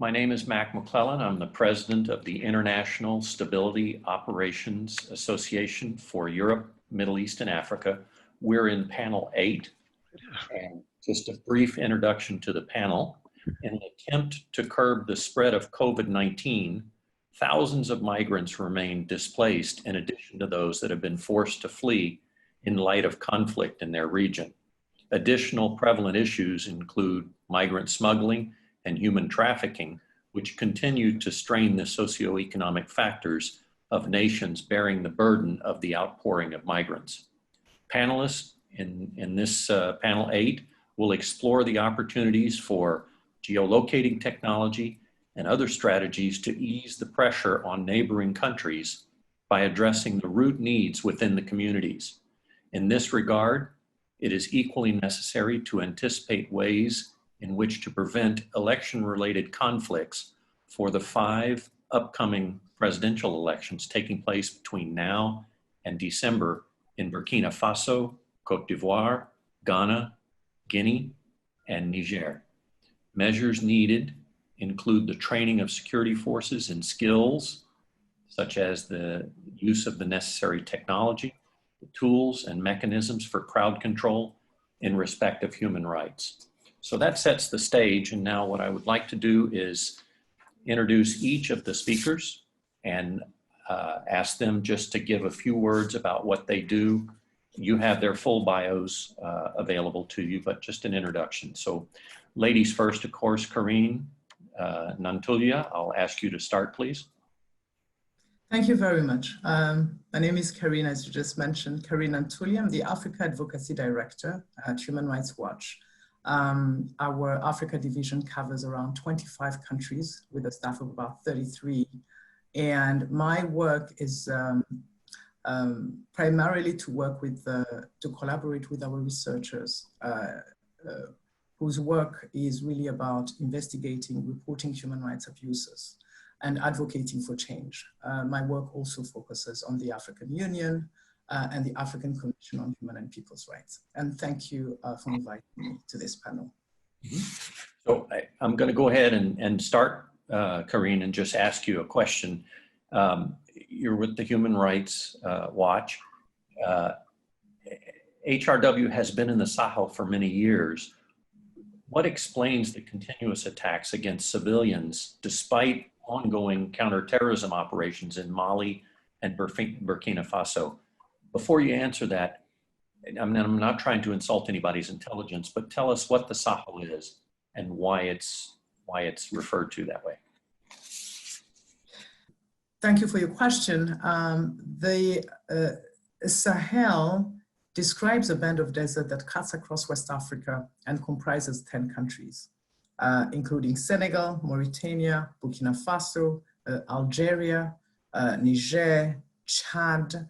My name is Mac McClellan. I'm the president of the International Stability Operations Association for Europe, Middle East, and Africa. We're in panel 8. And just a brief introduction to the panel. In an attempt to curb the spread of COVID-19, thousands of migrants remain displaced in addition to those that have been forced to flee in light of conflict in their region. Additional prevalent issues include migrant smuggling and human trafficking, which continue to strain the socioeconomic factors of nations bearing the burden of the outpouring of migrants. Panelists in this panel 8 will explore the opportunities for geo-locating technology and other strategies to ease the pressure on neighboring countries by addressing the root needs within the communities. In this regard, it is equally necessary to anticipate ways in which to prevent election-related conflicts for the 5 upcoming presidential elections taking place between now and December in Burkina Faso, Cote d'Ivoire, Ghana, Guinea, and Niger. Measures needed include the training of security forces in skills, such as the use of the necessary technology, the tools and mechanisms for crowd control in respect of human rights. So that sets the stage, and now what I would like to do is introduce each of the speakers and ask them just to give a few words about what they do. You have their full bios available to you, but just an introduction. So ladies first, of course, Karine Nantulia, I'll ask you to start, please. Thank you very much. My name is Karine, as you just mentioned, Karine Nantulia. I'm the Africa Advocacy Director at Human Rights Watch. Our Africa division covers around 25 countries with a staff of about 33. And my work is primarily to work with, to collaborate with our researchers whose work is really about investigating, reporting human rights abuses and advocating for change. My work also focuses on the African Union and the African Commission on Human and People's Rights. And thank you for inviting me to this panel. So I'm going to go ahead and start, Karine, and just ask you a question. You're with the Human Rights Watch. HRW has been in the Sahel for many years. What explains the continuous attacks against civilians despite ongoing counter-terrorism operations in Mali and Burkina Faso? Before you answer that, I'm not trying to insult anybody's intelligence, but tell us what the Sahel is and why it's referred to that way. Thank you for your question. The Sahel describes a band of desert that cuts across West Africa and comprises 10 countries, including Senegal, Mauritania, Burkina Faso, Algeria, Niger, Chad,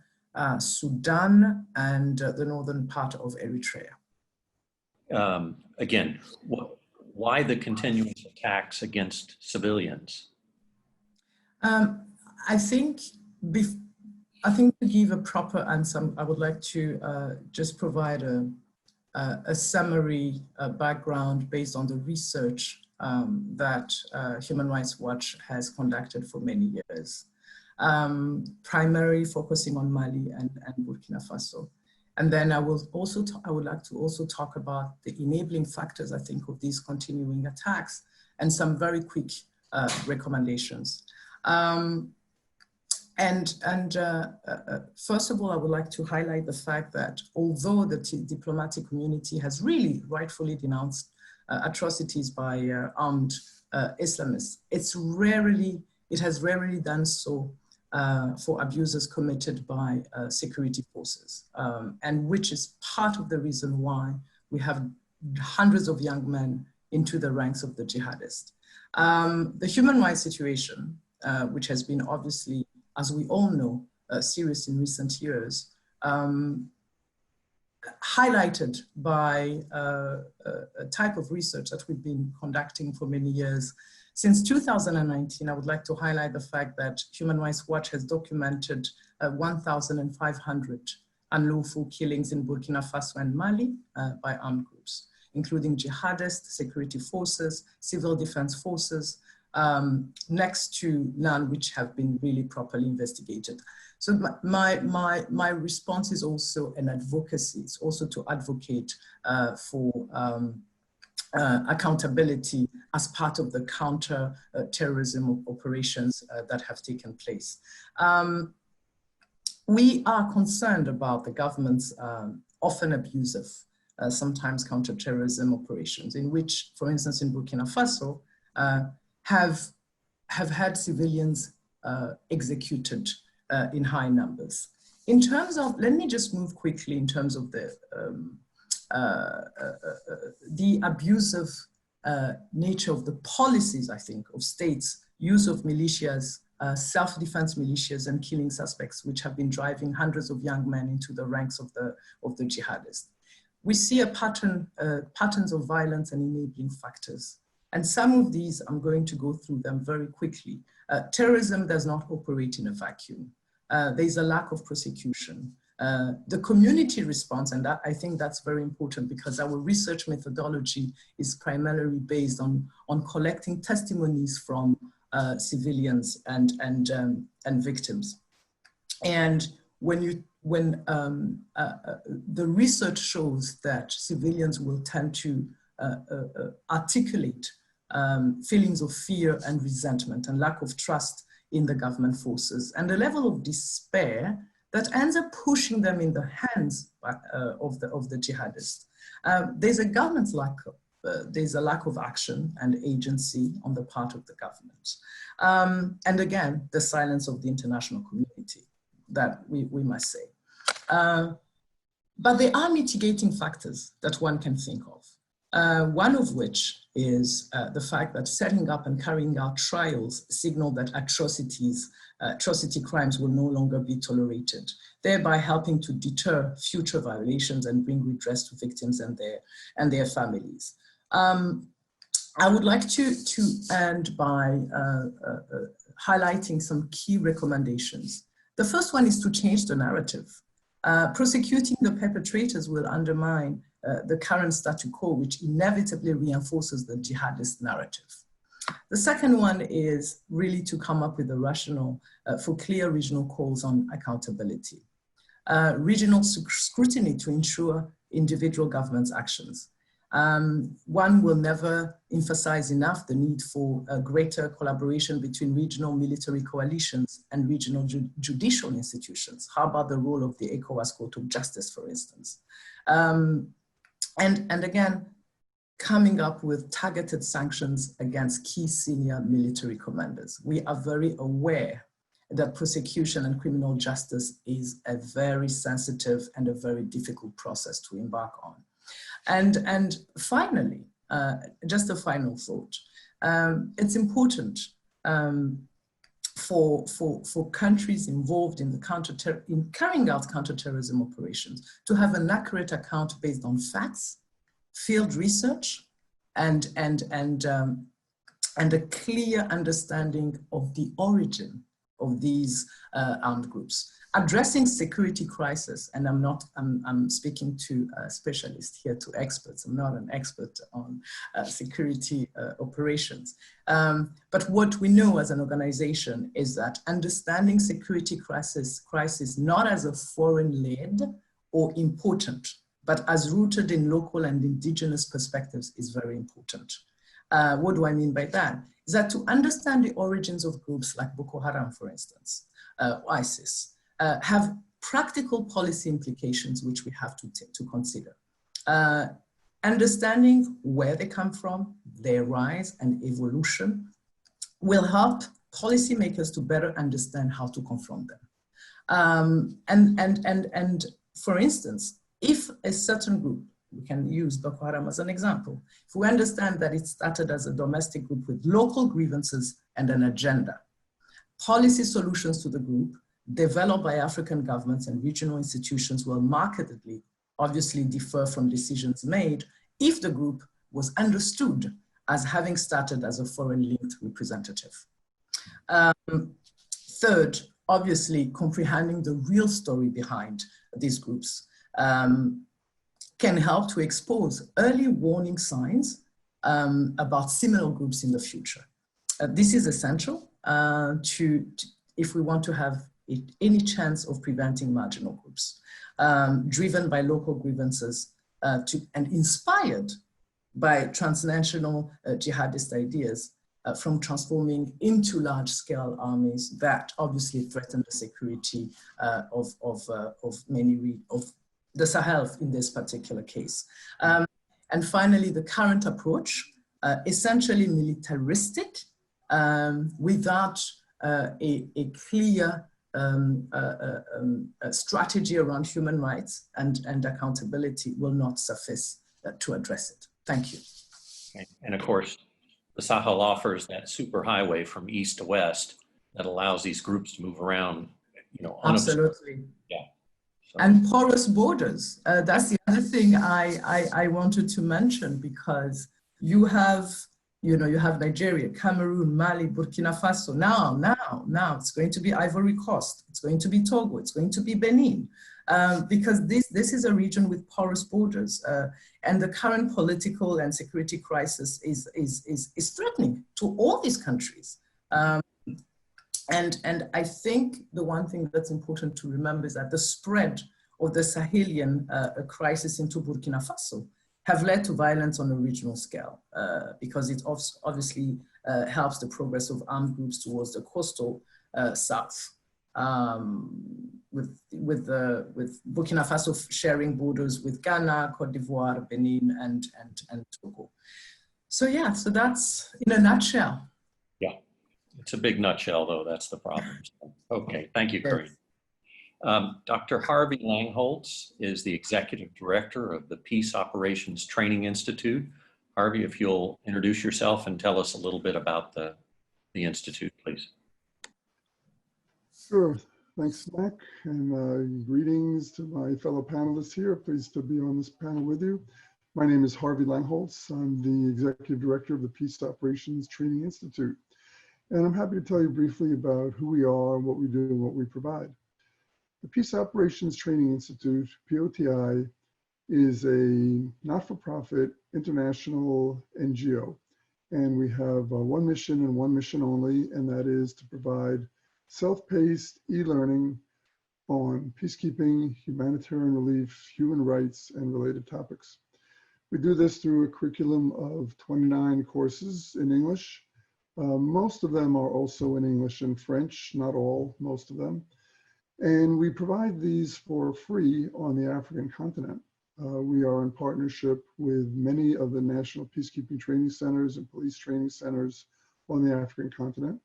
Sudan, and the northern part of Eritrea. Again, why the continuous attacks against civilians? I think to give a proper answer, I would like to just provide a summary background based on the research that Human Rights Watch has conducted for many years, primarily focusing on Mali and Burkina Faso. And then I would like to also talk about the enabling factors, I think, of these continuing attacks and some very quick recommendations. First of all, I would like to highlight the fact that although the diplomatic community has really rightfully denounced atrocities by armed Islamists, it has rarely done so for abuses committed by security forces, and which is part of the reason why we have hundreds of young men into the ranks of the jihadists. The human rights situation, which has been obviously, as we all know, serious in recent years, highlighted by a type of research that we've been conducting for many years. Since 2019, I would like to highlight the fact that Human Rights Watch has documented 1,500 unlawful killings in Burkina Faso and Mali by armed groups, including jihadists, security forces, civil defense forces, next to none which have been really properly investigated. So my response is also an advocacy. It's also to advocate for accountability as part of the counter-terrorism operations that have taken place. We are concerned about the government's often abusive, sometimes counter-terrorism operations, in which, for instance, in Burkina Faso, have had civilians executed in high numbers. In terms of, let me just move quickly in terms of the abusive nature of the policies, I think, of states, use of militias, self-defense militias and killing suspects, which have been driving hundreds of young men into the ranks of the jihadists. We see a patterns of violence and enabling factors. And some of these, I'm going to go through them very quickly. Terrorism does not operate in a vacuum. There's a lack of prosecution. The community response, and I think that's very important because our research methodology is primarily based on collecting testimonies from civilians and victims. And when the research shows that civilians will tend to articulate feelings of fear and resentment and lack of trust in the government forces, and a level of despair that ends up pushing them in the hands of the jihadists. There's a government's there's a lack of action and agency on the part of the government. And again, the silence of the international community, that we must say. But there are mitigating factors that one can think of. One of which is the fact that setting up and carrying out trials signal that atrocity crimes will no longer be tolerated, thereby helping to deter future violations and bring redress to victims and their families. I would like to end by highlighting some key recommendations. The first one is to change the narrative. Prosecuting the perpetrators will undermine the current statu quo, which inevitably reinforces the jihadist narrative. The second one is really to come up with a rationale for clear regional calls on accountability. Regional scrutiny to ensure individual governments' actions. One will never emphasize enough the need for a greater collaboration between regional military coalitions and regional judicial institutions. How about the role of the ECOWAS Court of Justice, for instance? And again, coming up with targeted sanctions against key senior military commanders. We are very aware that prosecution and criminal justice is a very sensitive and a very difficult process to embark on. And finally, just a final thought, it's important for countries involved in carrying out counterterrorism operations to have an accurate account based on facts, field research, and a clear understanding of the origin of these armed groups. Addressing security crisis, and I'm speaking to specialists here, to experts. I'm not an expert on security operations. But what we know as an organization is that understanding security crisis not as a foreign-led or important, but as rooted in local and indigenous perspectives is very important. What do I mean by that? Is that to understand the origins of groups like Boko Haram, for instance, ISIS, have practical policy implications which we have to consider. Understanding where they come from, their rise and evolution will help policymakers to better understand how to confront them. And for instance, if a certain group, we can use Boko Haram as an example, if we understand that it started as a domestic group with local grievances and an agenda, policy solutions to the group developed by African governments and regional institutions will markedly, obviously, differ from decisions made if the group was understood as having started as a foreign-linked representative. Third, obviously, comprehending the real story behind these groups can help to expose early warning signs about similar groups in the future. This is essential if we want to have any chance of preventing marginal groups, driven by local grievances and inspired by transnational jihadist ideas from transforming into large-scale armies that obviously threaten the security of the Sahel in this particular case. And finally, the current approach, essentially militaristic, without a clear strategy around human rights and accountability, will not suffice to address it. Thank you. Okay. And of course, the Sahel offers that superhighway from east to west that allows these groups to move around, Absolutely. Yeah. So. And porous borders. That's the other thing I wanted to mention, because you have Nigeria, Cameroon, Mali, Burkina Faso. Now it's going to be Ivory Coast. It's going to be Togo. It's going to be Benin. Because this is a region with porous borders, and the current political and security crisis is threatening to all these countries. And I think the one thing that's important to remember is that the spread of the Sahelian crisis into Burkina Faso have led to violence on a regional scale, because it obviously helps the progress of armed groups towards the coastal south. With Burkina Faso sharing borders with Ghana, Cote d'Ivoire, Benin, and Togo. So yeah, so that's in a nutshell. Yeah, it's a big nutshell though, that's the problem. Okay, thank you, Corinne. Dr. Harvey Langholtz is the Executive Director of the Peace Operations Training Institute. Harvey, if you'll introduce yourself and tell us a little bit about the Institute, please. Sure. Thanks, Mac, and greetings to my fellow panelists here. Pleased to be on this panel with you. My name is Harvey Langholtz. I'm the Executive Director of the Peace Operations Training Institute. And I'm happy to tell you briefly about who we are, what we do, and what we provide. The Peace Operations Training Institute, POTI, is a not-for-profit international NGO. And we have one mission and one mission only, and that is to provide self-paced e-learning on peacekeeping, humanitarian relief, human rights, and related topics. We do this through a curriculum of 29 courses in English. Most of them are also in English and French, not all, most of them. And we provide these for free on the African continent. We are in partnership with many of the national peacekeeping training centers and police training centers on the African continent.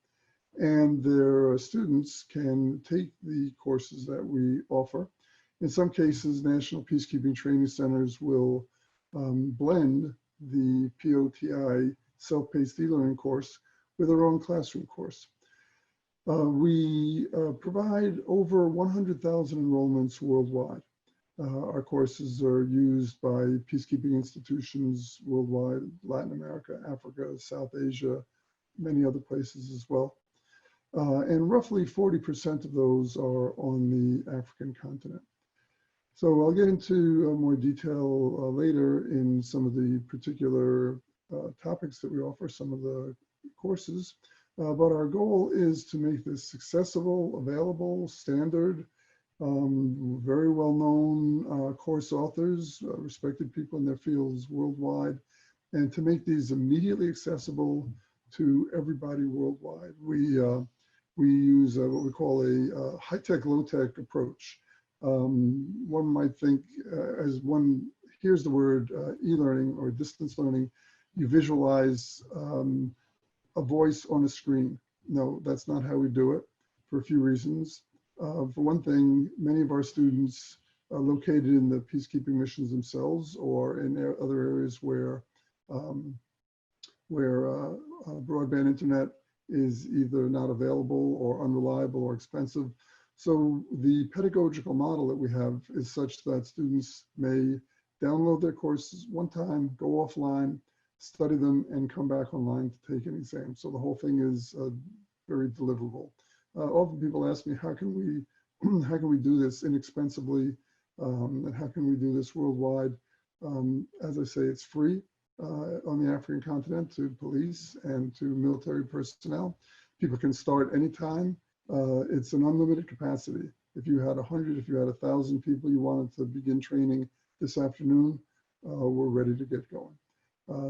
And their students can take the courses that we offer. In some cases, national peacekeeping training centers will blend the POTI self-paced e-learning course with their own classroom course. We provide over 100,000 enrollments worldwide. Our courses are used by peacekeeping institutions worldwide, Latin America, Africa, South Asia, many other places as well. And roughly 40% of those are on the African continent. So I'll get into more detail later in some of the particular topics that we offer, some of the courses. But our goal is to make this accessible, available, standard, very well-known course authors, respected people in their fields worldwide, and to make these immediately accessible to everybody worldwide. We use what we call a high-tech, low-tech approach. One might think as one hears the word e-learning or distance learning, you visualize a voice on a screen. No, that's not how we do it for a few reasons. For one thing, many of our students are located in the peacekeeping missions themselves or in other areas where broadband internet is either not available or unreliable or expensive. So the pedagogical model that we have is such that students may download their courses one time, go offline, study them, and come back online to take an exam. So the whole thing is very deliverable. Often people ask me, how can we do this inexpensively, and how can we do this worldwide? As I say, it's free. on the African continent to police and to military personnel. People can start anytime. It's an unlimited capacity. If you had 100, if you had 1,000 people you wanted to begin training this afternoon, we're ready to get going.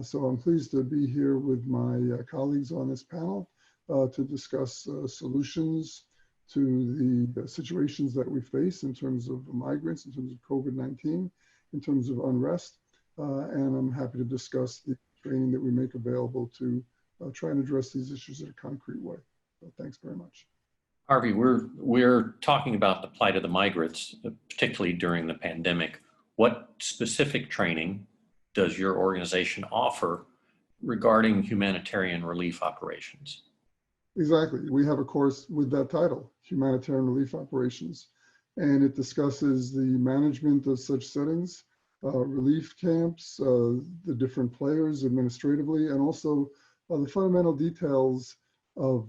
So I'm pleased to be here with my colleagues on this panel to discuss solutions to the situations that we face in terms of migrants, in terms of COVID-19, in terms of unrest. And I'm happy to discuss the training that we make available to try and address these issues in a concrete way. So thanks very much. Harvey, we're talking about the plight of the migrants, particularly during the pandemic. What specific training does your organization offer regarding humanitarian relief operations? Exactly. We have a course with that title, Humanitarian Relief Operations, and it discusses the management of such settings, relief camps, the different players administratively, and also the fundamental details of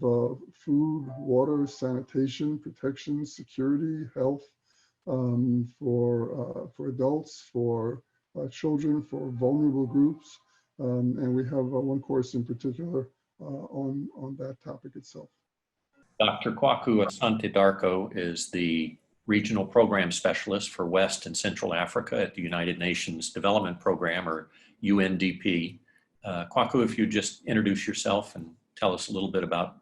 food, water, sanitation, protection, security, health for adults, for children, for vulnerable groups. And we have one course in particular on that topic itself. Dr. Kwaku Antidarko is the Regional Program Specialist for West and Central Africa at the United Nations Development Program, or UNDP. Kwaku, if you just introduce yourself and tell us a little bit about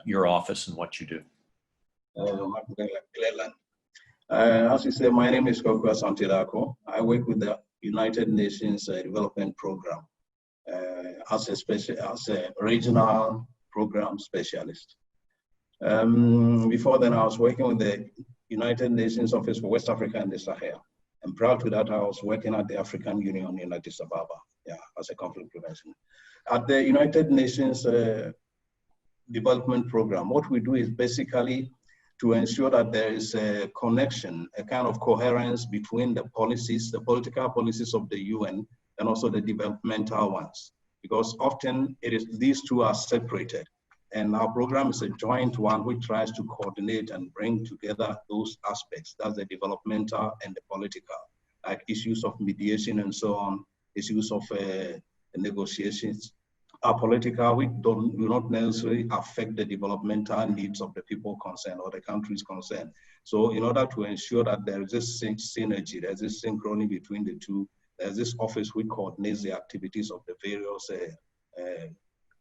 your office and what you do. As you say, my name is Kwaku Antidarko. I work with the United Nations Development Program as a regional program specialist. Before then, I was working with the United Nations Office for West Africa and the Sahel. And prior to that, I was working at the African Union in Addis Ababa, as a conflict prevention. At the United Nations Development Program, what we do is basically to ensure that there is a connection, a kind of coherence between the policies, the political policies of the UN, and also the developmental ones. Because often these two are separated. And our program is a joint one which tries to coordinate and bring together those aspects. That's the developmental and the political, like issues of mediation and so on, issues of negotiations. Our political, we do not necessarily affect the developmental needs of the people concerned or the countries concerned. So in order to ensure that there is this synergy, there's this synchrony between the two, there's this office which coordinates the activities of the various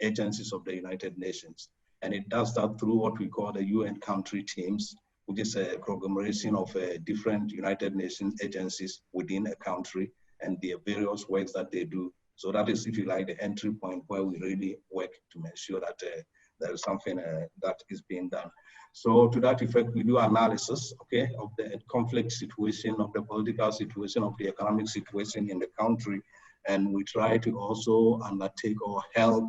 agencies of the United Nations. And it does that through what we call the UN country teams, which is a conglomeration of different United Nations agencies within a country and the various works that they do. So that is, if you like, the entry point where we really work to make sure that there is something that is being done. So to that effect, we do analysis, okay, of the conflict situation, of the political situation, of the economic situation in the country. And we try to also undertake or help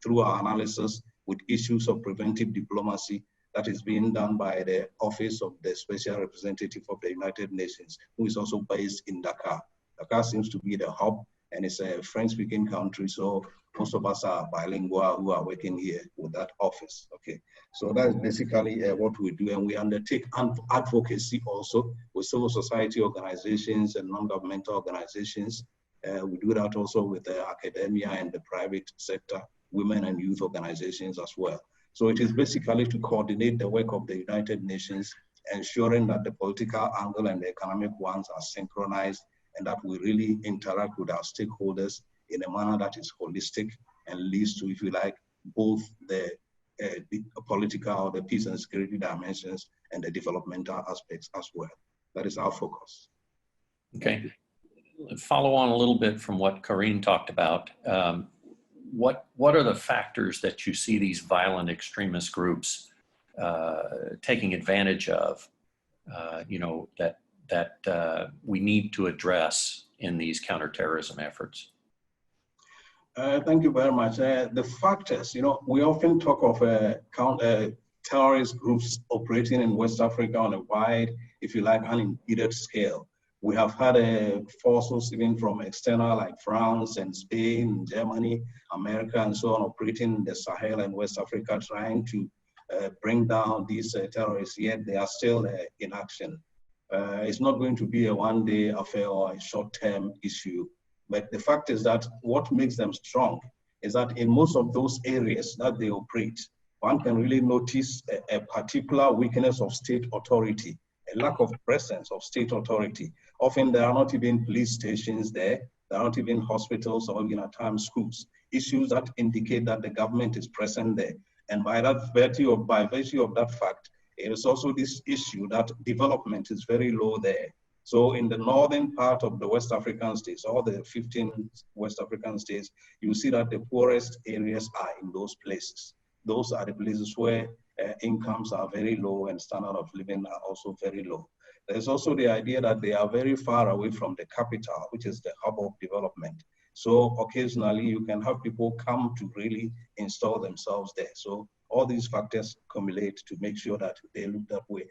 through our analysis with issues of preventive diplomacy that is being done by the Office of the Special Representative of the United Nations, who is also based in Dakar. Dakar seems to be the hub, and it's a French-speaking country, so most of us are bilingual who are working here with that office, okay? So that's basically what we do, and we undertake advocacy also with civil society organizations and non-governmental organizations. We do that also with the academia and the private sector, women and youth organizations as well. So it is basically to coordinate the work of the United Nations, ensuring that the political angle and the economic ones are synchronized, and that we really interact with our stakeholders in a manner that is holistic and leads to, if you like, both the political, the peace and security dimensions and the developmental aspects as well. That is our focus. Okay. Follow on a little bit from what Karine talked about. What are the factors that you see these violent extremist groups taking advantage of, that we need to address in these counterterrorism efforts? Thank you very much. The factors, we often talk of terrorist groups operating in West Africa on a wide, if you like, unimpeded scale. We have had forces even from external, like France and Spain, Germany, America, and so on, operating in the Sahel and West Africa, trying to bring down these terrorists, yet they are still in action. It's not going to be a one-day affair or a short-term issue. But the fact is that what makes them strong is that in most of those areas that they operate, one can really notice a particular weakness of state authority, a lack of presence of state authority. Often there are not even police stations there, there are not even hospitals or even at times schools, issues that indicate that the government is present there. And by virtue of that fact, it is also this issue that development is very low there. So in the northern part of the West African states, all the 15 West African states, you see that the poorest areas are in those places. Those are the places where incomes are very low and standard of living are also very low. There's also the idea that they are very far away from the capital, which is the hub of development. So occasionally you can have people come to really install themselves there. So all these factors accumulate to make sure that they look that way.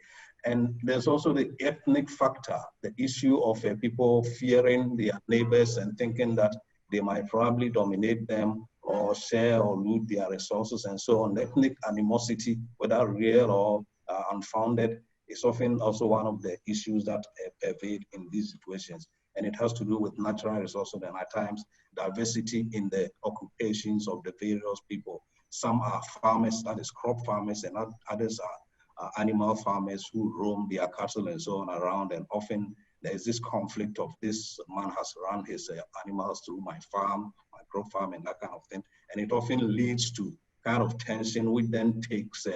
And there's also the ethnic factor, the issue of people fearing their neighbors and thinking that they might probably dominate them or share or loot their resources and so on. Ethnic animosity, whether real or unfounded, is often also one of the issues that pervade in these situations. And it has to do with natural resources and at times diversity in the occupations of the various people. Some are farmers, that is crop farmers, and others are animal farmers who roam their cattle and so on around. And often there is this conflict of this man has run his animals through my farm, my crop farm, and that kind of thing. And it often leads to kind of tension, which then takes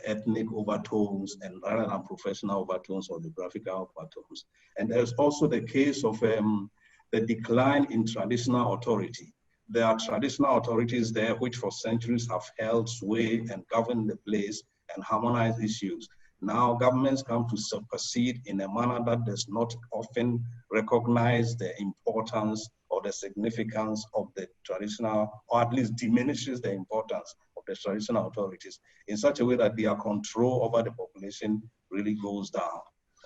ethnic overtones and rather than professional overtones or geographical overtones. And there's also the case of the decline in traditional authority. There are traditional authorities there which for centuries have held sway and governed the place and harmonize issues. Now governments come to supersede in a manner that does not often recognize the importance or the significance of the traditional, or at least diminishes the importance of the traditional authorities in such a way that their control over the population really goes down.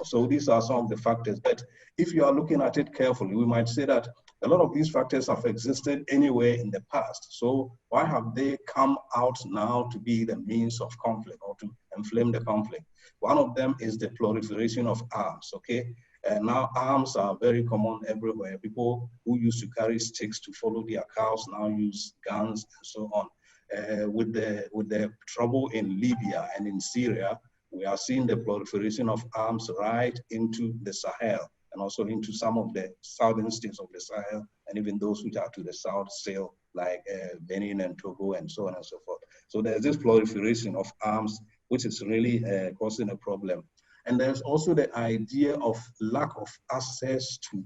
So these are some of the factors. But if you are looking at it carefully, we might say that a lot of these factors have existed anywhere in the past. So why have they come out now to be the means of conflict or to inflame the conflict? One of them is the proliferation of arms, okay? And now arms are very common everywhere. People who used to carry sticks to follow their cows now use guns and so on. With the trouble in Libya and in Syria, we are seeing the proliferation of arms right into the Sahel and also into some of the southern states of the Sahel and even those which are to the south still, like Benin and Togo and so on and so forth. So there's this proliferation of arms, which is really causing a problem. And there's also the idea of lack of access to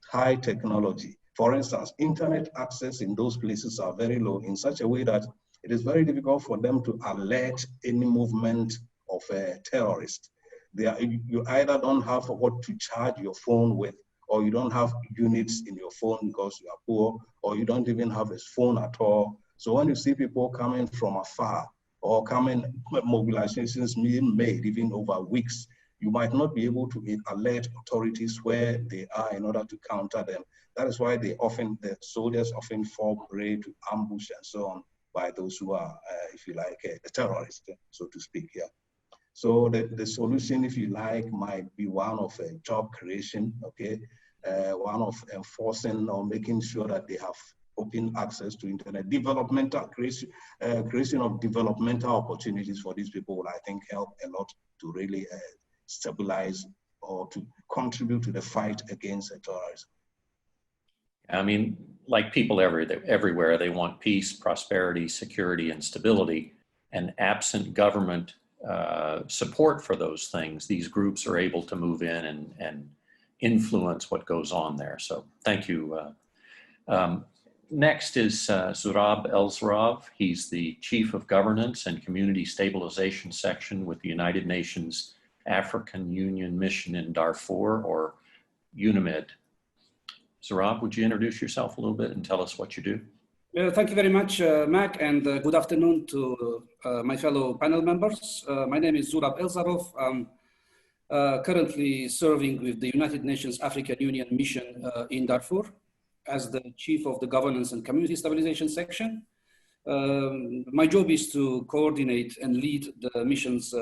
high technology. For instance, internet access in those places are very low in such a way that it is very difficult for them to alert any movement of a terrorist. You either don't have what to charge your phone with, or you don't have units in your phone because you are poor, or you don't even have a phone at all. So when you see people coming from afar, or mobilizations being made even over weeks, you might not be able to alert authorities where they are in order to counter them. That is why the soldiers often fall prey to ambush and so on by those who are, if you like, the terrorists, so to speak, yeah. So the solution, if you like, might be one of job creation, okay? One of enforcing or making sure that they have open access to internet. Developmental creation of developmental opportunities for these people will, I think, help a lot to really stabilize or to contribute to the fight against terrorism. I mean, like people everywhere, they want peace, prosperity, security, and stability. And absent government support for those things, these groups are able to move in and influence what goes on there. So thank you. Next is Zurab El-Zarraf. He's the Chief of Governance and Community Stabilization Section with the United Nations African Union Mission in Darfur, or UNAMID. Zurab, would you introduce yourself a little bit and tell us what you do? Thank you very much, Mac, and good afternoon to my fellow panel members. My name is Zurab El-Zarraf. I'm currently serving with the United Nations African Union Mission in Darfur as the Chief of the Governance and Community Stabilization Section. My job is to coordinate and lead the mission's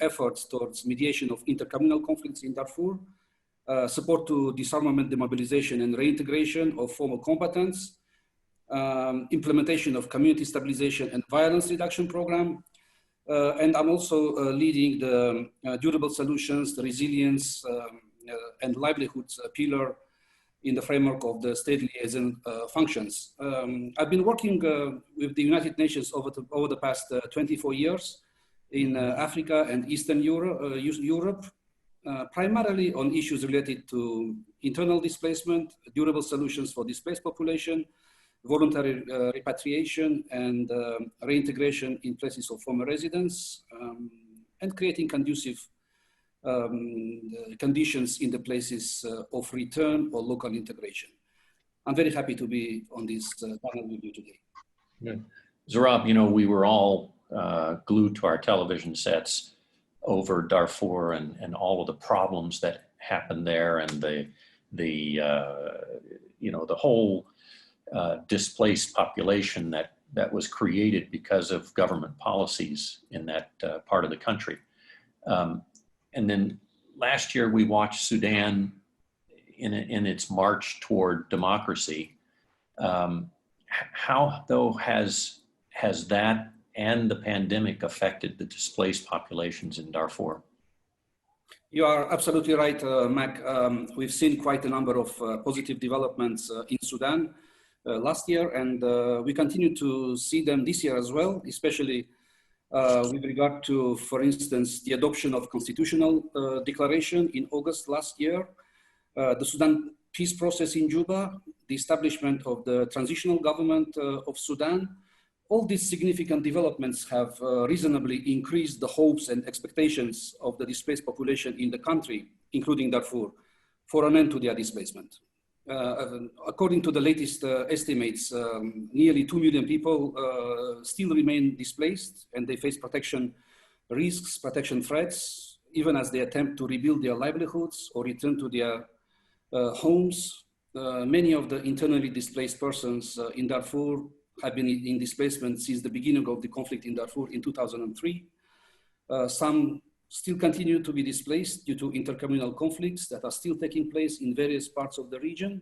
efforts towards mediation of intercommunal conflicts in Darfur, support to disarmament, demobilization, and reintegration of former combatants, implementation of community stabilization and violence reduction program. And I'm also leading the durable solutions, the resilience and livelihoods pillar in the framework of the state liaison functions. I've been working with the United Nations over the past 24 years in Africa and Eastern Europe, primarily on issues related to internal displacement, durable solutions for displaced population, voluntary repatriation and reintegration in places of former residence, and creating conducive conditions in the places of return or local integration. I'm very happy to be on this panel with you today. Yeah. Zurab, you know, we were all glued to our television sets over Darfur and all of the problems that happened there, and you know, the whole displaced population that was created because of government policies in that part of the country. And then last year we watched Sudan in its march toward democracy. How though has that and the pandemic affected the displaced populations in Darfur? You are absolutely right, Mac. We've seen quite a number of positive developments in Sudan last year, and we continue to see them this year as well, especially with regard to, for instance, the adoption of constitutional declaration in August last year, the Sudan peace process in Juba, the establishment of the transitional government of Sudan. All these significant developments have reasonably increased the hopes and expectations of the displaced population in the country, including Darfur, for an end to their displacement. According to the latest estimates, nearly 2 million people still remain displaced, and they face protection risks, protection threats, even as they attempt to rebuild their livelihoods or return to their homes. Many of the internally displaced persons in Darfur have been in displacement since the beginning of the conflict in Darfur in 2003. Some still continue to be displaced due to intercommunal conflicts that are still taking place in various parts of the region.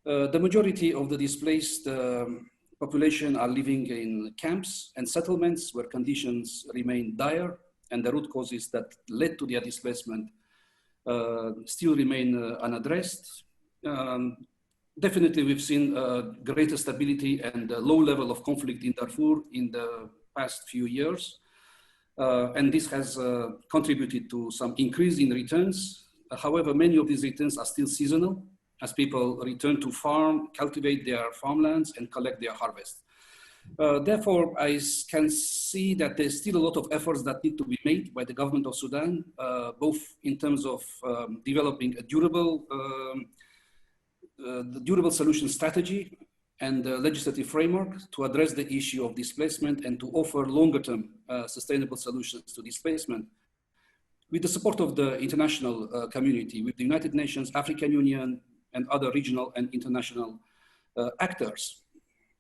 The majority of the displaced population are living in camps and settlements where conditions remain dire, and the root causes that led to their displacement still remain unaddressed. Definitely, we've seen greater stability and a low level of conflict in Darfur in the past few years. And this has contributed to some increase in returns. However, many of these returns are still seasonal as people return to farm, cultivate their farmlands and collect their harvest. Therefore, I can see that there's still a lot of efforts that need to be made by the government of Sudan, both in terms of developing a durable solution strategy and the legislative framework to address the issue of displacement and to offer longer-term sustainable solutions to displacement. With the support of the international community, with the United Nations, African Union, and other regional and international actors.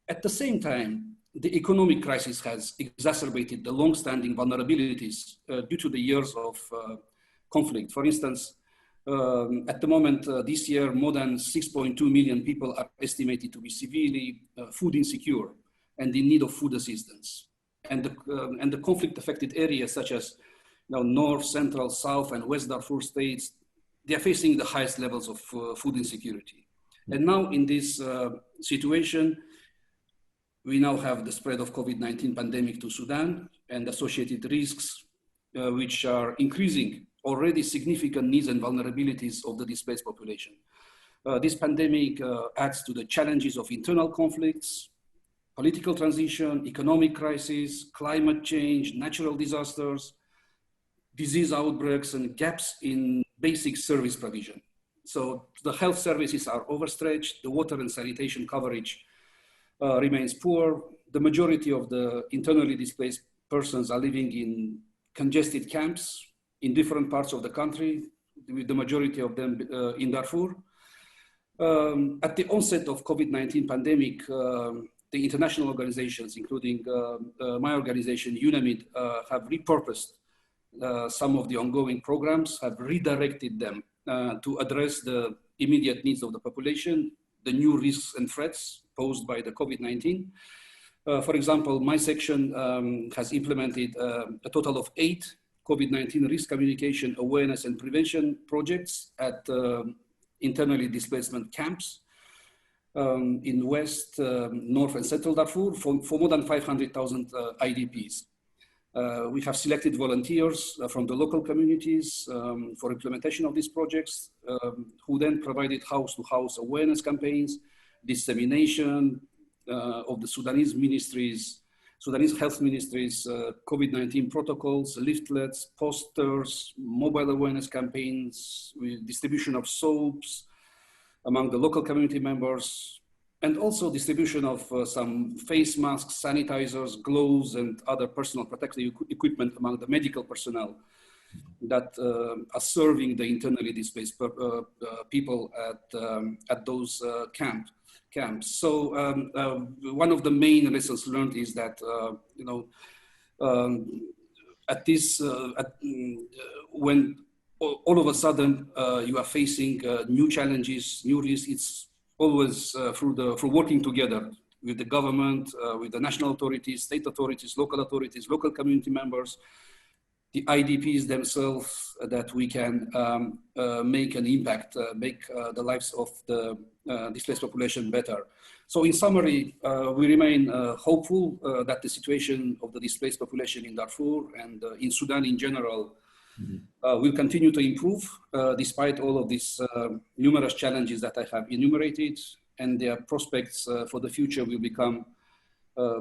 At the same time, the economic crisis has exacerbated the long-standing vulnerabilities due to the years of conflict. For instance, at the moment, this year, more than 6.2 million people are estimated to be severely food insecure and in need of food assistance. And the conflict-affected areas such as North, Central, South, and West Darfur states, they are facing the highest levels of food insecurity. And now in this situation, we now have the spread of COVID-19 pandemic to Sudan and associated risks, which are increasing already significant needs and vulnerabilities of the displaced population. This pandemic adds to the challenges of internal conflicts, political transition, economic crisis, climate change, natural disasters, disease outbreaks, and gaps in basic service provision. So the health services are overstretched, the water and sanitation coverage remains poor. The majority of the internally displaced persons are living in congested camps in different parts of the country, with the majority of them in Darfur. At the onset of COVID-19 pandemic, the international organizations, including my organization, UNAMID, have repurposed some of the ongoing programs, have redirected them to address the immediate needs of the population, the new risks and threats posed by the COVID-19. For example, my section has implemented a total of 8 COVID-19 risk communication, awareness and prevention projects at internally displacement camps in West, North and Central Darfur for more than 500,000 IDPs. We have selected volunteers from the local communities for implementation of these projects, who then provided house-to-house awareness campaigns, dissemination of the Sudanese health ministries, COVID-19 protocols, leaflets, posters, mobile awareness campaigns, with distribution of soaps among the local community members, and also distribution of some face masks, sanitizers, gloves, and other personal protective equipment among the medical personnel that are serving the internally displaced people at those camps. So one of the main lessons learned is that when all of a sudden you are facing new challenges, new risks, it's always through working together with the government, with the national authorities, state authorities, local community members, the IDPs themselves, that we can make an impact, make the lives of the displaced population better. So in summary, we remain hopeful that the situation of the displaced population in Darfur and in Sudan in general will continue to improve despite all of these numerous challenges that I have enumerated, and their prospects for the future will become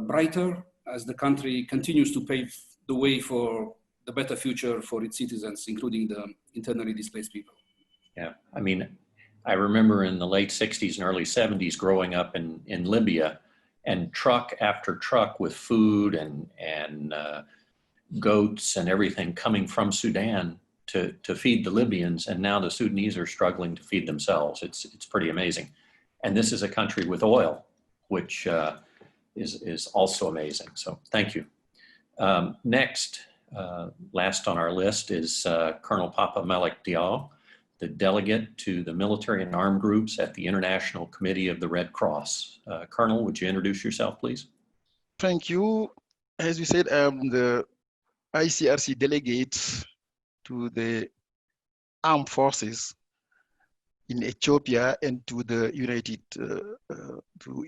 brighter as the country continues to pave the way for the better future for its citizens, including the internally displaced people. Yeah, I mean, I remember in the late 60s and early 70s growing up in Libya, and truck after truck with food and goats and everything coming from Sudan to feed the Libyans, and now the Sudanese are struggling to feed themselves. It's pretty amazing. And this is a country with oil, which is also amazing. So thank you. Next, last on our list is Colonel Papa Malik Diaw, the delegate to the military and armed groups at the International Committee of the Red Cross. Colonel, would you introduce yourself, please? Thank you. As we said, I'm the ICRC delegate to the armed forces in Ethiopia and to the to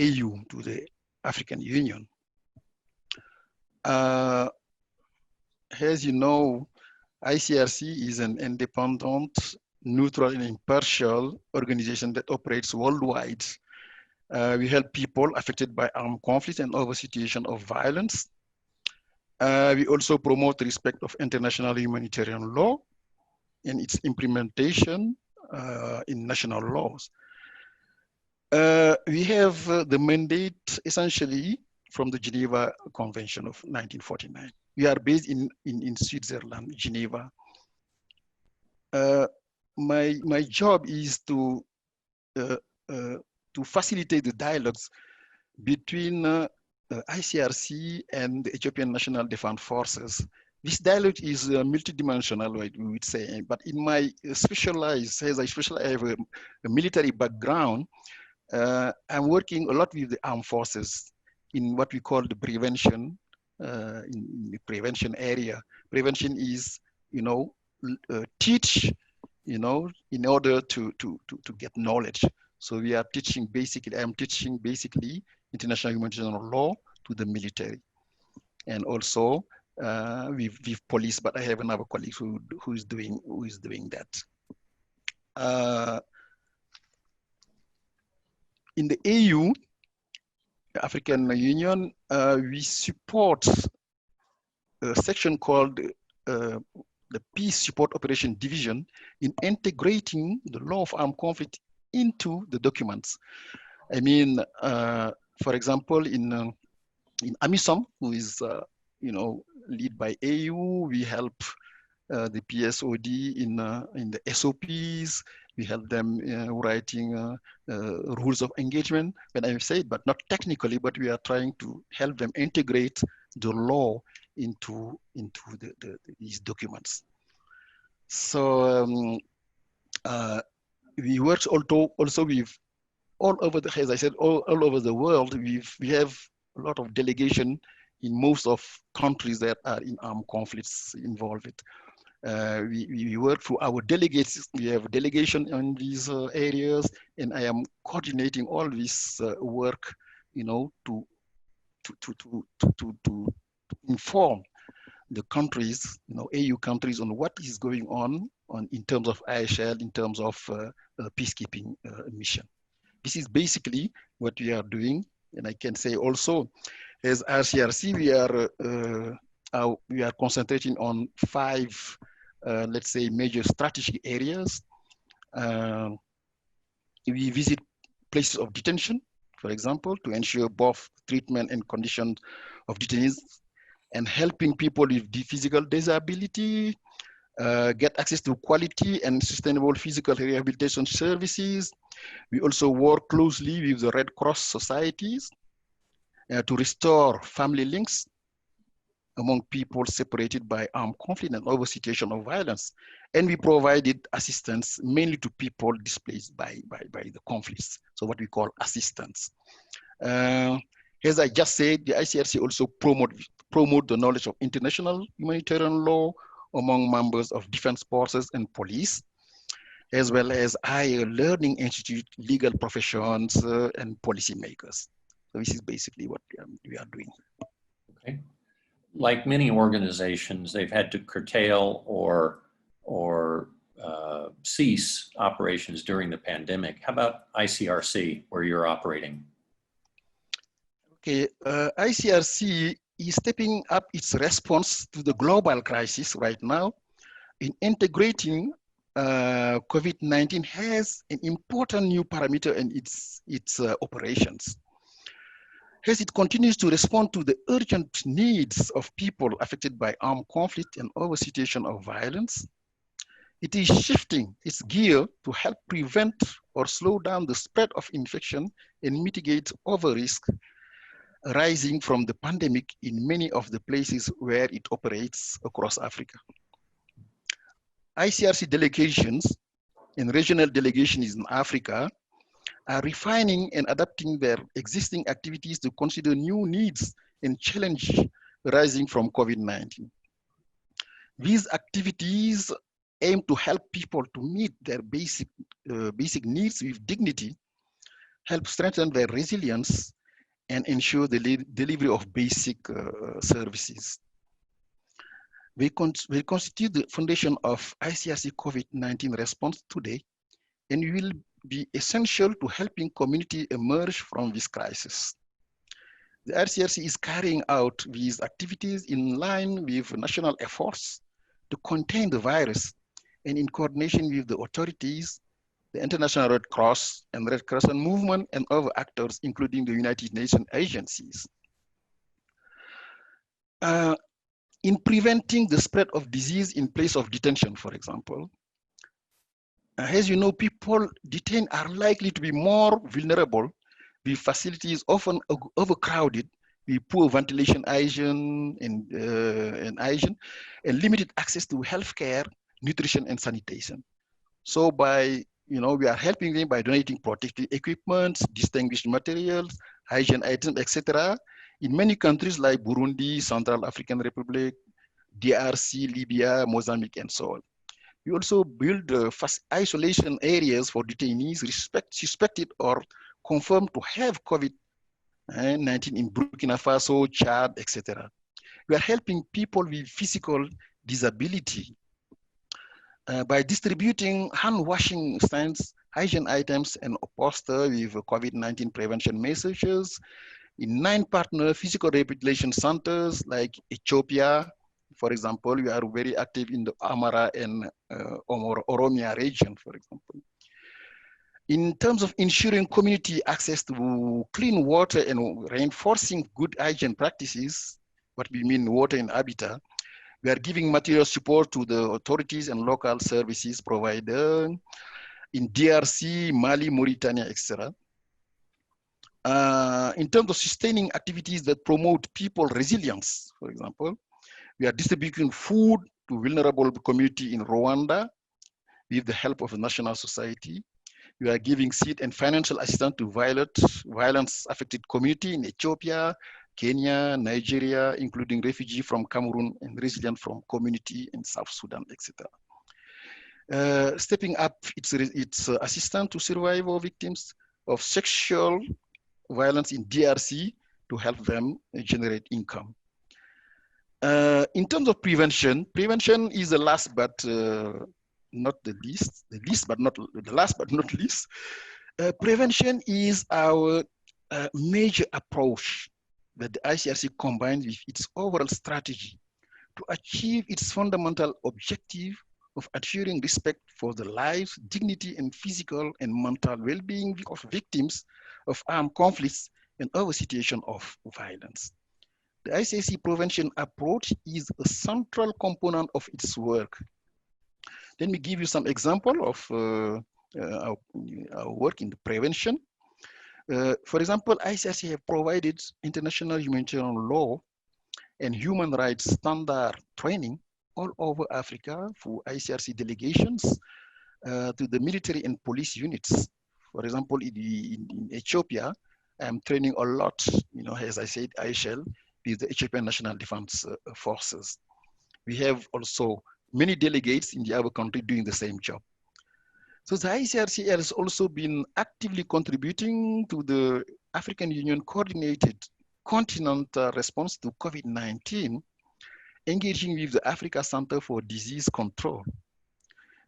AU, to the African Union. As you know, ICRC is an independent, neutral, and impartial organization that operates worldwide. We help people affected by armed conflict and other situations of violence. We also promote respect of international humanitarian law and its implementation in national laws. We have the mandate essentially from the Geneva Convention of 1949. We are based in Switzerland, Geneva. My job is to facilitate the dialogues between ICRC and the Ethiopian National Defense Forces. This dialogue is multidimensional, we would say, but in my specialized, as I have a military background, I'm working a lot with the armed forces in what we call the prevention, in the prevention area. Prevention is, teach, in order to get knowledge. So we are teaching basically, I'm teaching basically international humanitarian law to the military. And also with police, but I have another colleague who is doing that. In the AU, African Union, we support a section called the Peace Support Operation Division in integrating the law of armed conflict into the documents. I mean, for example, in AMISOM, who is led by AU, we help the PSOD in the SOPs. We help them writing rules of engagement, when I say it, but not technically, but we are trying to help them integrate the law into these documents. So We work also with all over the, as I said, all over the world. We have a lot of delegation in most of countries that are in armed conflicts involved. We work through our delegates. We have a delegation in these areas, and I am coordinating all this work, you know, to inform the countries, you know, AU countries, on what is going on in terms of ISL, in terms of peacekeeping mission. This is basically what we are doing, and I can say also, as RCRC, we are concentrating on 5, let's say, major strategic areas. We visit places of detention, for example, to ensure both treatment and conditions of detainees, and helping people with physical disability get access to quality and sustainable physical rehabilitation services. We also work closely with the Red Cross societies to restore family links among people separated by armed conflict and over situation of violence. And we provided assistance mainly to people displaced by the conflicts, so what we call assistance. As I just said, the ICRC also promote the knowledge of international humanitarian law among members of defense forces and police, as well as higher learning institute, legal professions, and policymakers. So this is basically what we are doing. Okay. Like many organizations, they've had to curtail or cease operations during the pandemic. How about ICRC, where you're operating? Okay, ICRC is stepping up its response to the global crisis right now in integrating COVID-19 has an important new parameter in its operations. As it continues to respond to the urgent needs of people affected by armed conflict and over situation of violence, it is shifting its gear to help prevent or slow down the spread of infection and mitigate over risk arising from the pandemic in many of the places where it operates across Africa. ICRC delegations and regional delegations in Africa are refining and adapting their existing activities to consider new needs and challenges arising from COVID-19. These activities aim to help people to meet their basic needs with dignity, help strengthen their resilience, and ensure the delivery of basic services. They constitute the foundation of ICRC COVID-19 response today, and will be essential to helping community emerge from this crisis. The ICRC is carrying out these activities in line with national efforts to contain the virus and in coordination with the authorities, the International Red Cross and Red Crescent Movement, and other actors, including the United Nations agencies. In preventing the spread of disease in place of detention, for example, as you know, people detained are likely to be more vulnerable with facilities often overcrowded, with poor ventilation hygiene and limited access to healthcare, nutrition, and sanitation. So we are helping them by donating protective equipment, distinguished materials, hygiene items, etc. in many countries like Burundi, Central African Republic, DRC, Libya, Mozambique, and so on. We also build isolation areas for detainees suspected or confirmed to have COVID-19 in Burkina Faso, Chad, etc. We are helping people with physical disability by distributing hand washing stands, hygiene items, and a poster with COVID-19 prevention messages in 9 partner physical rehabilitation centers like Ethiopia. For example, we are very active in the Amara and Oromia region, for example. In terms of ensuring community access to clean water and reinforcing good hygiene practices, what we mean water and habitat, we are giving material support to the authorities and local services provider in DRC, Mali, Mauritania, etc. In terms of sustaining activities that promote people resilience, for example, we are distributing food to vulnerable community in Rwanda, with the help of the national society. We are giving seed and financial assistance to violence-affected community in Ethiopia, Kenya, Nigeria, including refugees from Cameroon and residents from community in South Sudan, etc. Stepping up its assistance to survivor victims of sexual violence in DRC to help them generate income. In terms of prevention is the last but not the least, the last but not least. Prevention is our major approach that the ICRC combines with its overall strategy to achieve its fundamental objective of assuring respect for the lives, dignity, and physical and mental well-being of victims of armed conflicts and other situations of violence. The ICRC prevention approach is a central component of its work. Let me give you some example of our work in the prevention. For example, ICRC have provided international humanitarian law and human rights standard training all over Africa for ICRC delegations to the military and police units. For example, in Ethiopia, I'm training a lot, as I said, I shall, with the Ethiopian National Defense Forces. We have also many delegates in the other country doing the same job. So the ICRC has also been actively contributing to the African Union coordinated continental response to COVID-19, engaging with the Africa Center for Disease Control,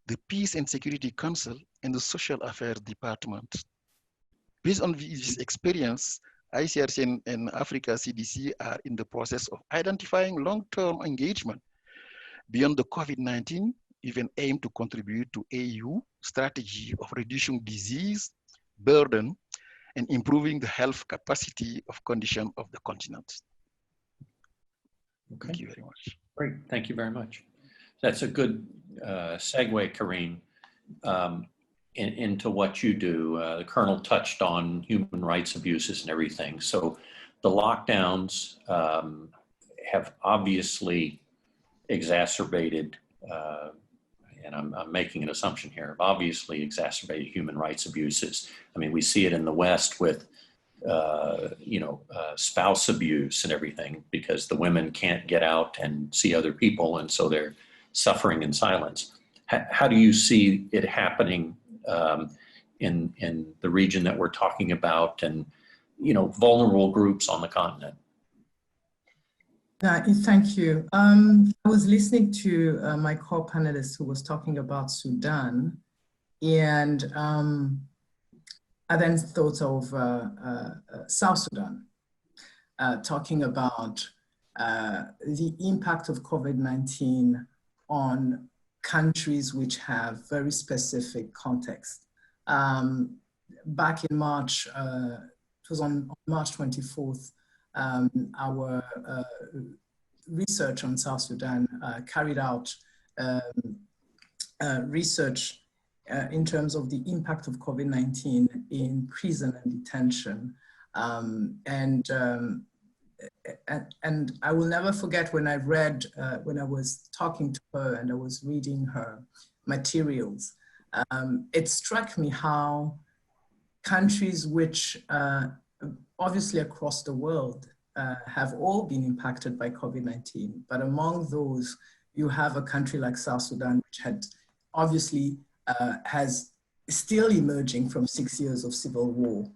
the Peace and Security Council, and the Social Affairs Department. Based on this experience, ICRC and Africa CDC are in the process of identifying long-term engagement beyond the COVID-19, even aim to contribute to AU strategy of reducing disease burden and improving the health capacity of condition of the continent. Okay. Thank you very much. Great, thank you very much. That's a good segue, Karine, into what you do. The Colonel touched on human rights abuses and everything. So the lockdowns have obviously exacerbated, and I'm making an assumption here, have obviously exacerbated human rights abuses. I mean, we see it in the West with spouse abuse and everything because the women can't get out and see other people, and so they're suffering in silence. How do you see it happening in the region that we're talking about, and vulnerable groups on the continent? Thank you. I was listening to my co-panelist who was talking about Sudan, and I then thought of South Sudan, talking about the impact of COVID-19 on countries which have very specific context. Back in March, it was on March 24th, our research on South Sudan carried out research in terms of the impact of COVID-19 in prison and detention. And I will never forget when I read, when I was talking to her and I was reading her materials, it struck me how countries which obviously across the world have all been impacted by COVID-19, but among those, you have a country like South Sudan, which had obviously has still emerging from 6 years of civil war,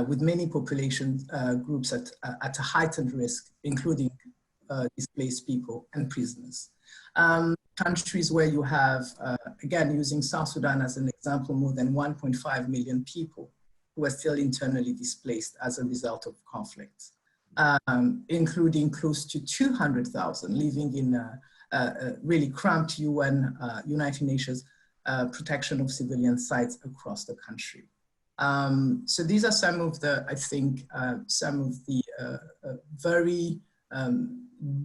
with many population groups at a heightened risk, including displaced people and prisoners. Countries where you have, again, using South Sudan as an example, more than 1.5 million people who are still internally displaced as a result of conflicts, including close to 200,000 living in really cramped United Nations protection of civilian sites across the country. So these are some of the, I think, some of the very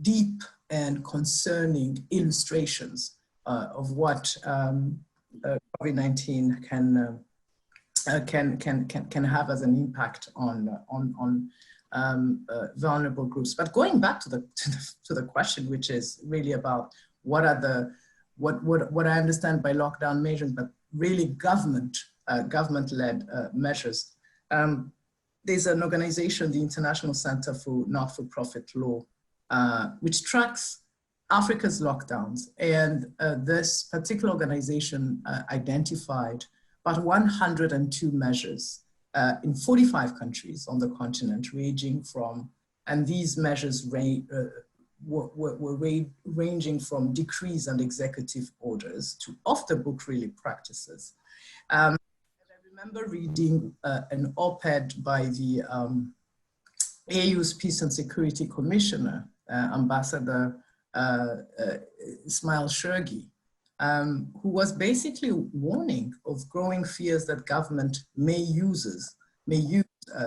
deep and concerning illustrations of what COVID-19 can have as an impact on vulnerable groups. But going back to the question, which is really about what are what I understand by lockdown measures, but really government-led measures. There's an organization, the International Center for Not-for-Profit Law, which tracks Africa's lockdowns. And this particular organization identified about 102 measures in 45 countries on the continent, ranging from, and these measures were ranging from decrees and executive orders to off-the-book really practices. I remember reading an op-ed by the AU's Peace and Security Commissioner, Ambassador Ismail Shergi, who was basically warning of growing fears that government may use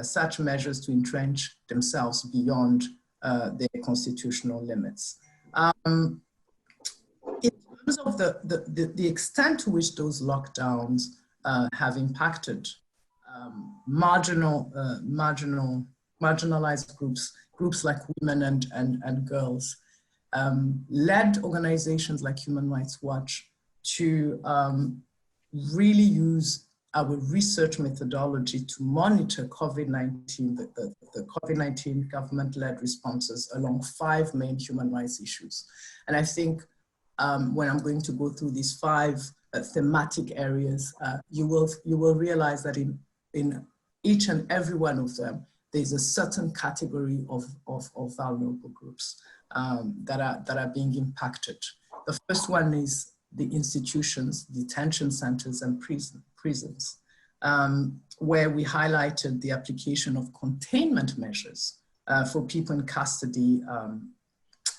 such measures to entrench themselves beyond their constitutional limits. In terms of the extent to which those lockdowns have impacted marginalized groups like women and girls, led organizations like Human Rights Watch to really use our research methodology to monitor COVID-19, the COVID-19 government-led responses along 5 main human rights issues. And I think when I'm going to go through these 5 thematic areas, you will realize that in each and every one of them, there's a certain category of vulnerable groups that are being impacted. The first one is the institutions, detention centers, and prisons, where we highlighted the application of containment measures for people in custody,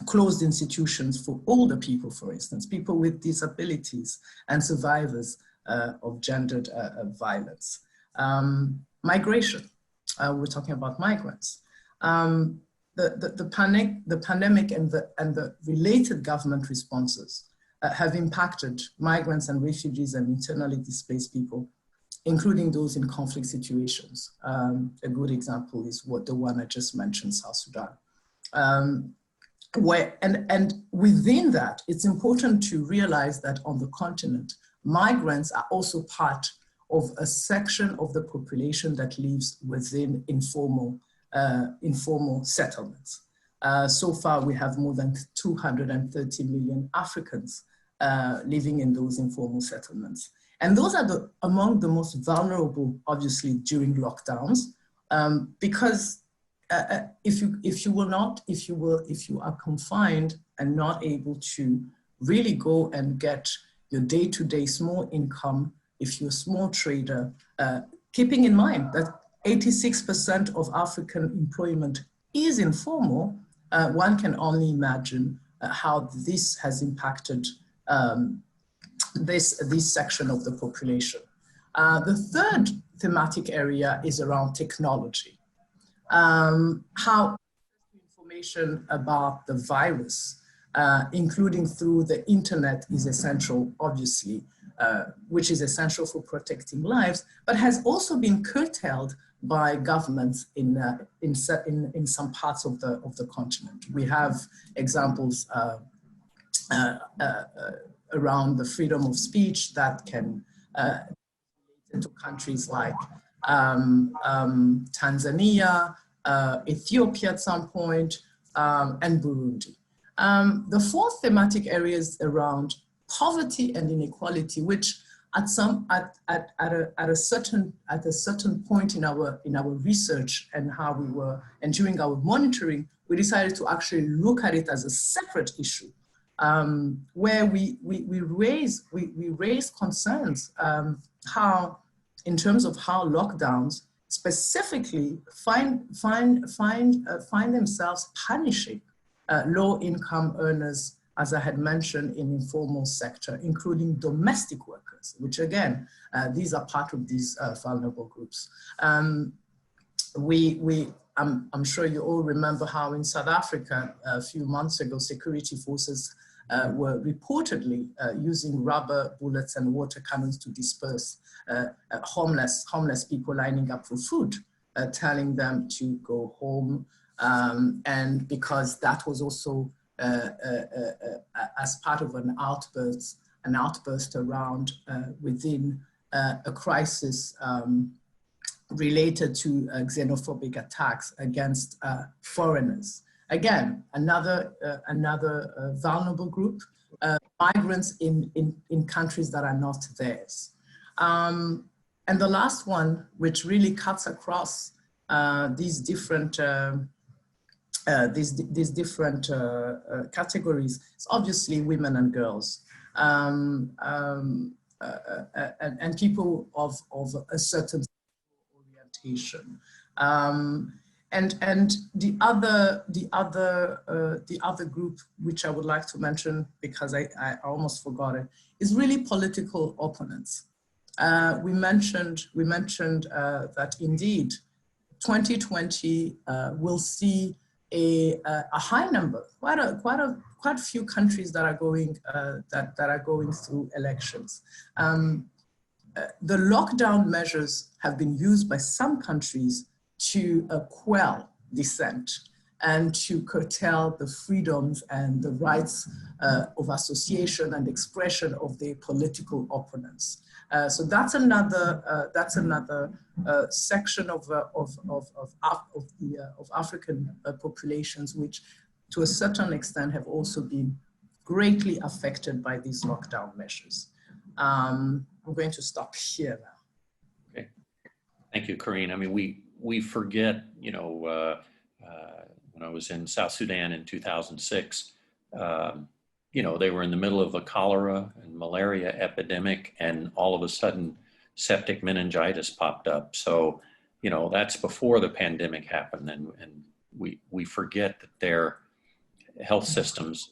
closed institutions for older people, for instance, people with disabilities and survivors of gendered violence. Migration, we're talking about migrants. The pandemic and the related government responses have impacted migrants and refugees and internally displaced people, including those in conflict situations. A good example is the one I just mentioned, South Sudan. And within that, it's important to realize that on the continent, migrants are also part of a section of the population that lives within informal settlements. So far, we have more than 230 million Africans living in those informal settlements. And those are among the most vulnerable, obviously, during lockdowns, because if you are confined and not able to really go and get your day-to-day small income, if you're a small trader, keeping in mind that 86% of African employment is informal, one can only imagine how this has impacted this section of the population. The third thematic area is around technology. How information about the virus, including through the internet, is essential, obviously, which is essential for protecting lives, but has also been curtailed by governments in some parts of the continent. We have examples around the freedom of speech that can to countries like Tanzania, Ethiopia at some point, and Burundi. The fourth thematic area is around poverty and inequality, which at a certain point in our research and during our monitoring, we decided to actually look at it as a separate issue, where we raise concerns how, in terms of how lockdowns specifically find themselves punishing low-income earners, as I had mentioned, in informal sector, including domestic workers, which again, these are part of these vulnerable groups. I'm sure you all remember how in South Africa, a few months ago, security forces were reportedly using rubber bullets and water cannons to disperse homeless people lining up for food, telling them to go home. And because that was also as part of an outburst an outburst around within a crisis related to xenophobic attacks against foreigners. Again, another vulnerable group, migrants in countries that are not theirs. And the last one, which really cuts across these different categories, is obviously women and girls, and people of a certain orientation. And the other group, which I would like to mention because I almost forgot it, is really political opponents. We mentioned that indeed 2020 will see a high number, quite a few countries that are going through elections. The lockdown measures have been used by some countries to quell dissent and to curtail the freedoms and the rights of association and expression of their political opponents. So that's another section of African populations, which to a certain extent have also been greatly affected by these lockdown measures. I'm going to stop here now. Okay, thank you, Corinne. I mean, we forget, you know, when I was in South Sudan in 2006, you know, they were in the middle of a cholera and malaria epidemic, and all of a sudden septic meningitis popped up. So, you know, that's before the pandemic happened, and we forget that their health systems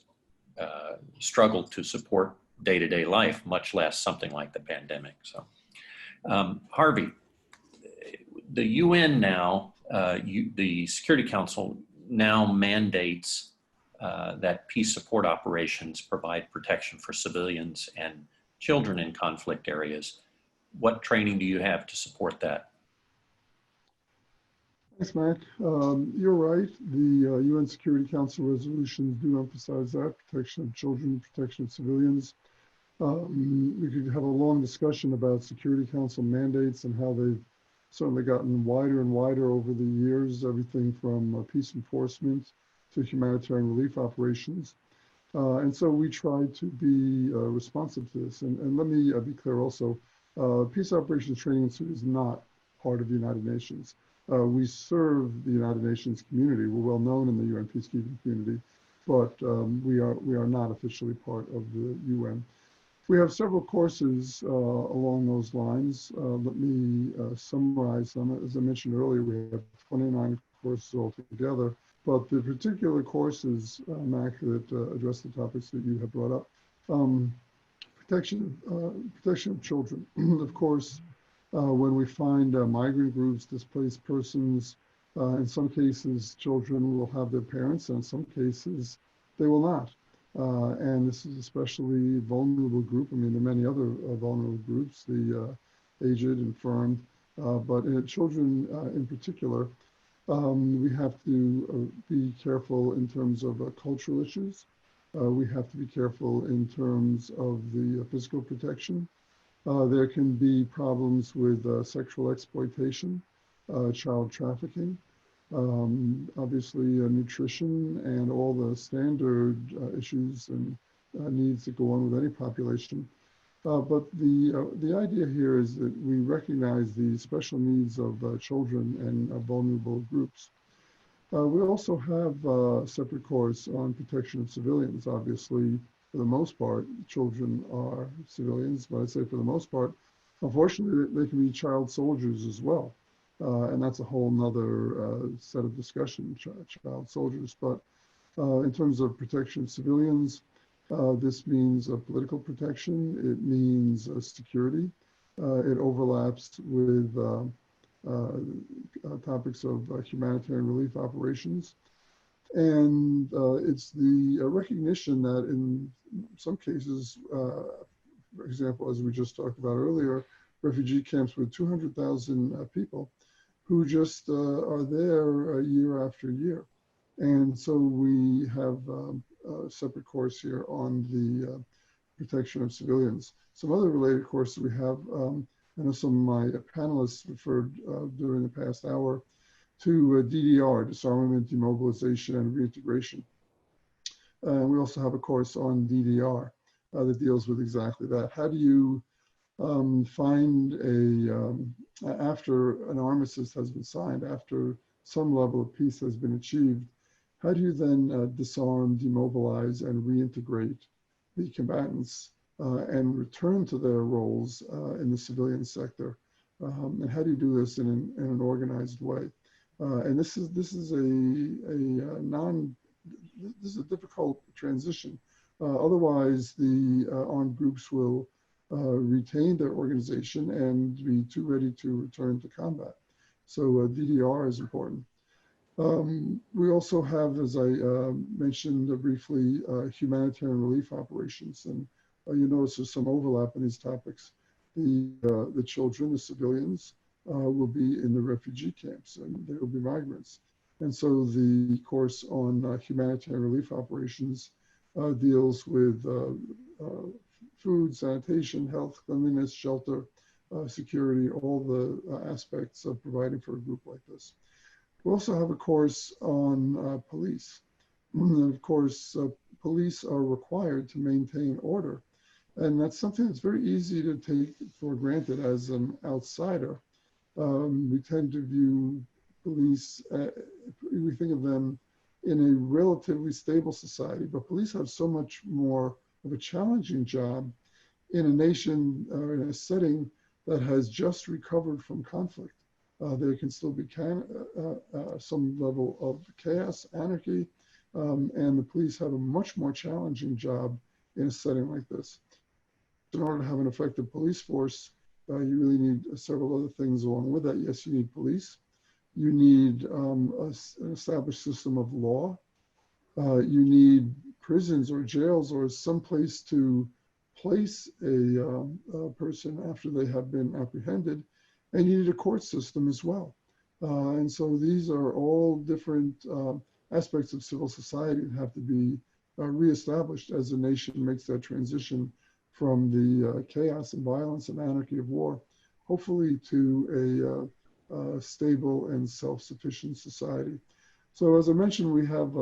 struggled to support day-to-day life, much less something like the pandemic. So, Harvey, the UN now, the Security Council now mandates that peace support operations provide protection for civilians and children in conflict areas. What training do you have to support that? Thanks, Mac. You're right. The UN Security Council resolutions do emphasize that, protection of children, protection of civilians. We could have a long discussion about Security Council mandates and how they've certainly gotten wider and wider over the years, everything from peace enforcement to humanitarian relief operations. And so we try to be responsive to this. And let me be clear also, Peace Operations Training Institute is not part of the United Nations. We serve the United Nations community. We're well known in the UN peacekeeping community, but we are not officially part of the UN. We have several courses along those lines. Let me summarize them. As I mentioned earlier, we have 29 courses altogether, but the particular courses, Mac, that address the topics that you have brought up, protection of children. Of course, when we find migrant groups, displaced persons, in some cases, children will have their parents, and in some cases, they will not. And this is especially a vulnerable group. I mean, there are many other vulnerable groups, the aged, infirm, but children in particular, we have to be careful in terms of cultural issues. We have to be careful in terms of the physical protection. There can be problems with sexual exploitation, child trafficking, obviously nutrition and all the standard issues and needs that go on with any population. But the idea here is that we recognize the special needs of children and vulnerable groups. We also have a separate course on protection of civilians. Obviously, for the most part, children are civilians, but I'd say for the most part, unfortunately, they can be child soldiers as well. And that's a whole nother set of discussion, child soldiers. But in terms of protection of civilians, this means political protection. It means security. It overlaps with topics of humanitarian relief operations. And it's the recognition that in some cases, for example, as we just talked about earlier, refugee camps with 200,000 people who just are there year after year. And so we have a separate course here on the protection of civilians. Some other related courses we have, I know some of my panelists referred during the past hour to DDR, disarmament, demobilization, and reintegration. We also have a course on DDR that deals with exactly that. How do you find after an armistice has been signed, after some level of peace has been achieved, how do you then disarm, demobilize, and reintegrate the combatants and return to their roles in the civilian sector? And how do you do this in an organized way? And this is a difficult transition. Otherwise, the armed groups will retain their organization and be too ready to return to combat. So DDR is important. We also have, as I mentioned briefly, humanitarian relief operations. And you notice there's some overlap in these topics. The children, the civilians, will be in the refugee camps, and they will be migrants. And so the course on humanitarian relief operations deals with food, sanitation, health, cleanliness, shelter, security, all the aspects of providing for a group like this. We also have a course on police. And of course, police are required to maintain order. And that's something that's very easy to take for granted as an outsider. We tend to view police, we think of them in a relatively stable society, but police have so much more of a challenging job in a nation or in a setting that has just recovered from conflict. There can still be some level of chaos, anarchy, and the police have a much more challenging job in a setting like this. In order to have an effective police force, you really need several other things along with that. Yes, you need police. You need an established system of law. You need prisons or jails or some place to place a person after they have been apprehended. And you need a court system as well. And so these are all different aspects of civil society that have to be reestablished as the nation makes that transition from the chaos and violence and anarchy of war, hopefully to a stable and self-sufficient society. So as I mentioned, we have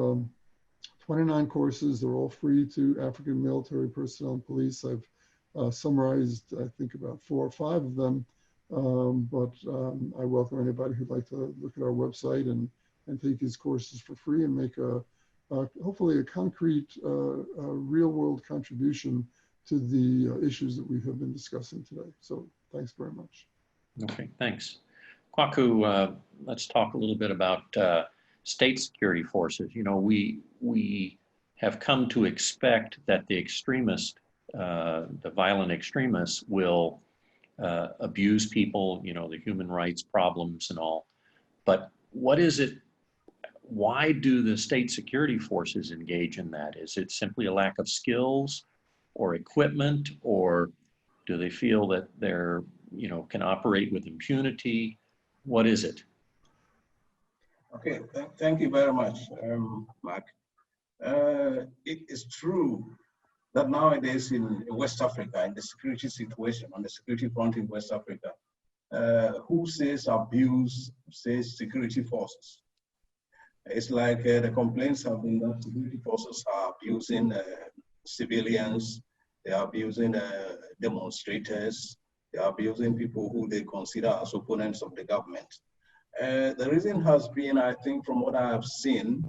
29 courses. They're all free to African military personnel and police. I've summarized, I think, about 4 or 5 of them. But I welcome anybody who'd like to look at our website and take these courses for free and make hopefully a concrete, real-world contribution to the issues that we have been discussing today. So thanks very much. Okay, thanks. Kwaku, let's talk a little bit about state security forces. You know, we have come to expect that the extremists, the violent extremists will abuse people, you know, the human rights problems and all. But what is it, why do the state security forces engage in that? Is it simply a lack of skills or equipment, or do they feel that they're, you know, can operate with impunity? What is it? Okay, thank you very much, Mark. It is true that nowadays in West Africa, in the security situation, on the security front in West Africa, who says abuse, says security forces. It's like the complaints have been that security forces are abusing civilians, they are abusing demonstrators, they are abusing people who they consider as opponents of the government. The reason has been, I think, from what I have seen,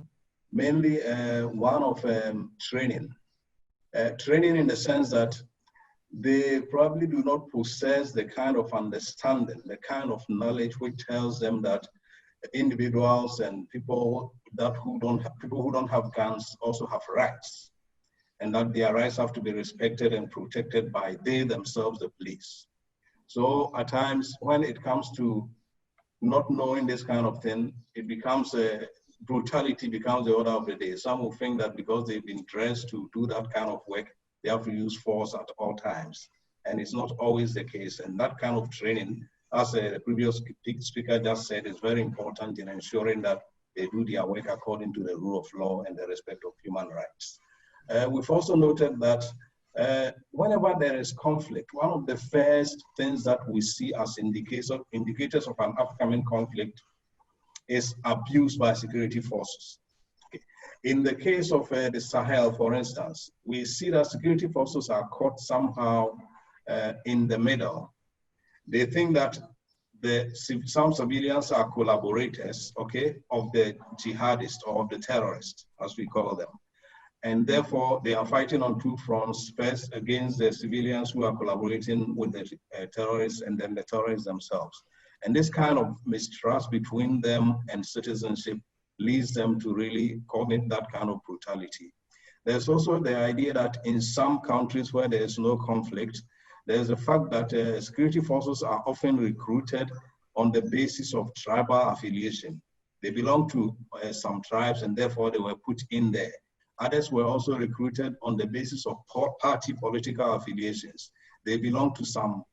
mainly one of training. Training in the sense that they probably do not possess the kind of understanding, the kind of knowledge which tells them that individuals and people who don't have guns also have rights, and that their rights have to be respected and protected by they themselves, the police. So at times when it comes to not knowing this kind of thing, it becomes brutality becomes the order of the day. Some will think that because they've been dressed to do that kind of work, they have to use force at all times. And it's not always the case. And that kind of training, as the previous speaker just said, is very important in ensuring that they do their work according to the rule of law and the respect of human rights. We've also noted that Whenever there is conflict, one of the first things that we see as indicators of an upcoming conflict is abuse by security forces. Okay. In the case of the Sahel, for instance, we see that security forces are caught somehow in the middle. They think that some civilians are collaborators, okay, of the jihadists or of the terrorists, as we call them. And therefore, they are fighting on two fronts, first against the civilians who are collaborating with the terrorists, and then the terrorists themselves. And this kind of mistrust between them and citizenship leads them to really commit that kind of brutality. There's also the idea that in some countries where there is no conflict, there's the fact that security forces are often recruited on the basis of tribal affiliation. They belong to some tribes, and therefore they were put in there. Others were also recruited on the basis of party political affiliations. They belong to some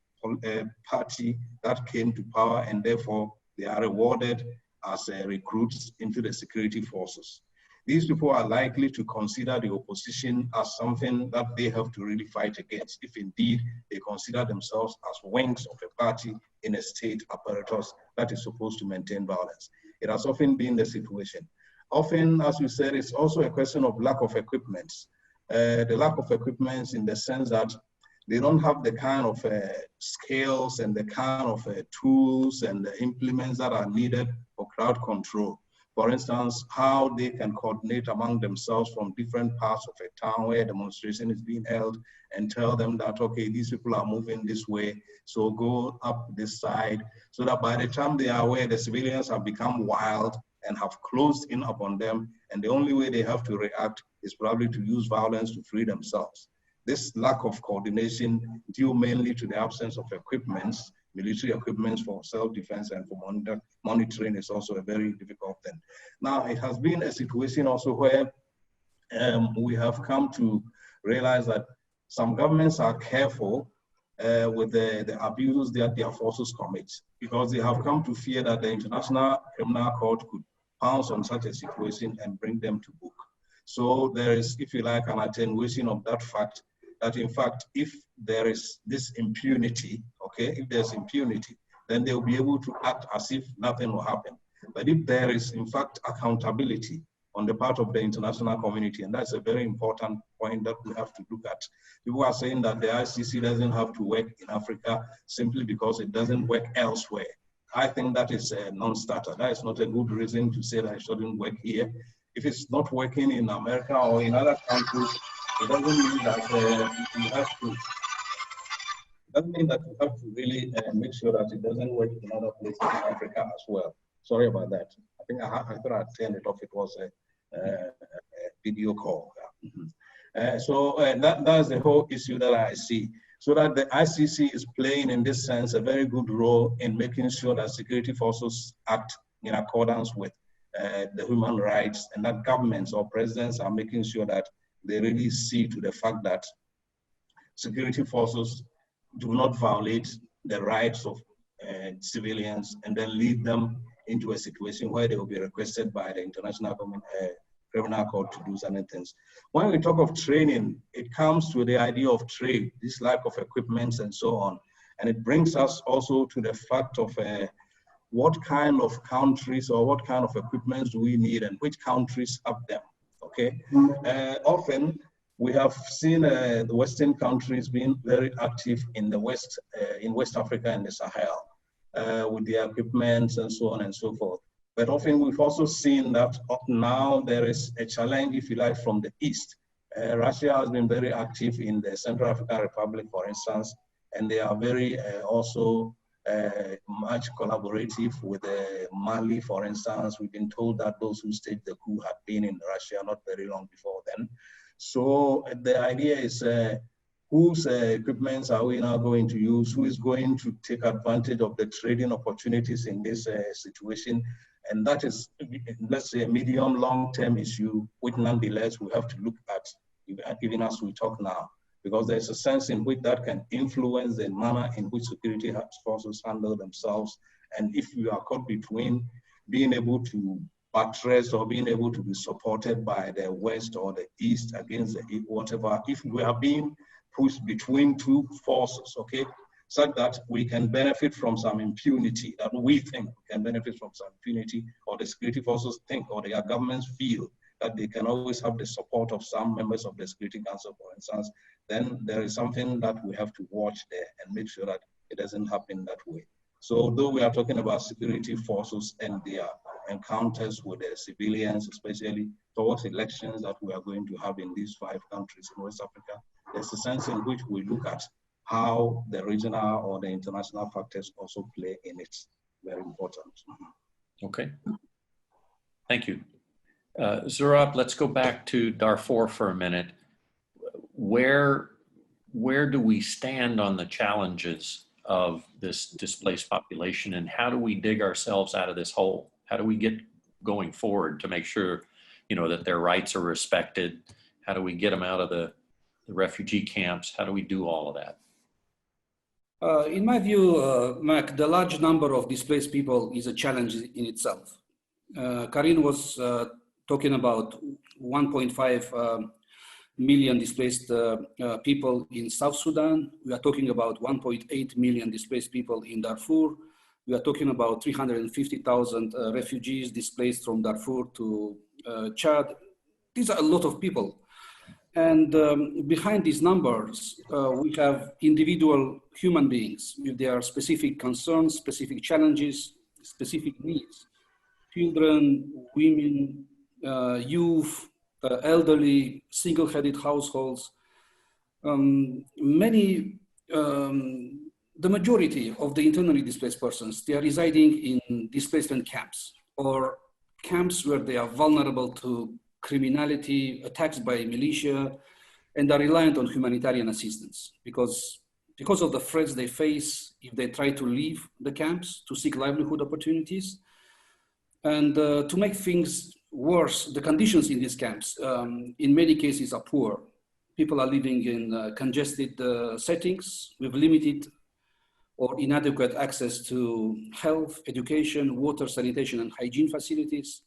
party that came to power, and therefore they are rewarded as recruits into the security forces. These people are likely to consider the opposition as something that they have to really fight against, if indeed they consider themselves as wings of a party in a state apparatus that is supposed to maintain balance. It has often been the situation. Often, as we said, it's also a question of lack of equipment. The lack of equipment in the sense that they don't have the kind of skills and the kind of tools and the implements that are needed for crowd control. For instance, how they can coordinate among themselves from different parts of a town where a demonstration is being held and tell them that, okay, these people are moving this way, so go up this side, so that by the time they are aware, the civilians have become wild and have closed in upon them, and the only way they have to react is probably to use violence to free themselves. This lack of coordination, due mainly to the absence of equipments, military equipment for self-defense and for monitoring, is also a very difficult thing. Now, it has been a situation also where we have come to realize that some governments are careful with the abuses that their forces commit, because they have come to fear that the International Criminal Court could pounce on such a situation and bring them to book. So there is, if you like, an attenuation of that fact, that in fact, if there is this impunity, okay, if there's impunity, then they'll be able to act as if nothing will happen. But if there is, in fact, accountability on the part of the international community, and that's a very important point that we have to look at. People are saying that the ICC doesn't have to work in Africa simply because it doesn't work elsewhere. I think that is a non-starter. That is not a good reason to say that it shouldn't work here. If it's not working in America or in other countries, it doesn't mean that you have to. It doesn't mean that you have to really make sure that it doesn't work in other places in Africa as well. Sorry about that. I think I thought I turned it off. It was a video call. So that's the whole issue that I see. So that the ICC is playing, in this sense, a very good role in making sure that security forces act in accordance with the human rights, and that governments or presidents are making sure that they really see to the fact that security forces do not violate the rights of civilians and then lead them into a situation where they will be requested by the International Criminal Court to do certain things. When we talk of training, it comes to the idea of trade, this lack of equipment and so on. And it brings us also to the fact of what kind of countries or what kind of equipment do we need and which countries have them, okay? Often we have seen the Western countries being very active in the West, in West Africa and the Sahel with their equipment and so on and so forth. But often we've also seen that now there is a challenge, if you like, from the East. Russia has been very active in the Central African Republic, for instance, and they are very also much collaborative with Mali, for instance. We've been told that those who staged the coup had been in Russia not very long before then. So the idea is whose equipments are we now going to use? Who is going to take advantage of the trading opportunities in this situation? And that is, let's say, a medium long-term issue, which nonetheless we have to look at even as we talk now, because there's a sense in which that can influence the manner in which security forces handle themselves. And if you are caught between being able to buttress or being able to be supported by the West or the East against the whatever, if we are being pushed between two forces, okay, such that we can benefit from some impunity, that we think we can benefit from some impunity, or the security forces think, or their governments feel that they can always have the support of some members of the Security Council, for instance, then there is something that we have to watch there and make sure that it doesn't happen that way. So though we are talking about security forces and their encounters with the civilians, especially towards elections that we are going to have in these 5 countries in West Africa, there's a sense in which we look at how the regional or the international factors also play in it. Very important. Okay. Thank you. Zurab, let's go back to Darfur for a minute. Where do we stand on the challenges of this displaced population, and how do we dig ourselves out of this hole? How do we get going forward to make sure, that their rights are respected? How do we get them out of the refugee camps? How do we do all of that? In my view, Mac, the large number of displaced people is a challenge in itself. Karin was talking about 1.5 million displaced people in South Sudan. We are talking about 1.8 million displaced people in Darfur. We are talking about 350,000 refugees displaced from Darfur to Chad. These are a lot of people. And behind these numbers, we have individual human beings with their specific concerns, specific challenges, specific needs. Children, women, youth, elderly, single-headed households. The majority of the internally displaced persons, they are residing in displacement camps or camps where they are vulnerable to criminality, attacks by militia, and are reliant on humanitarian assistance because of the threats they face if they try to leave the camps to seek livelihood opportunities. And to make things worse, the conditions in these camps, in many cases, are poor. People are living in congested settings with limited or inadequate access to health, education, water, sanitation, and hygiene facilities.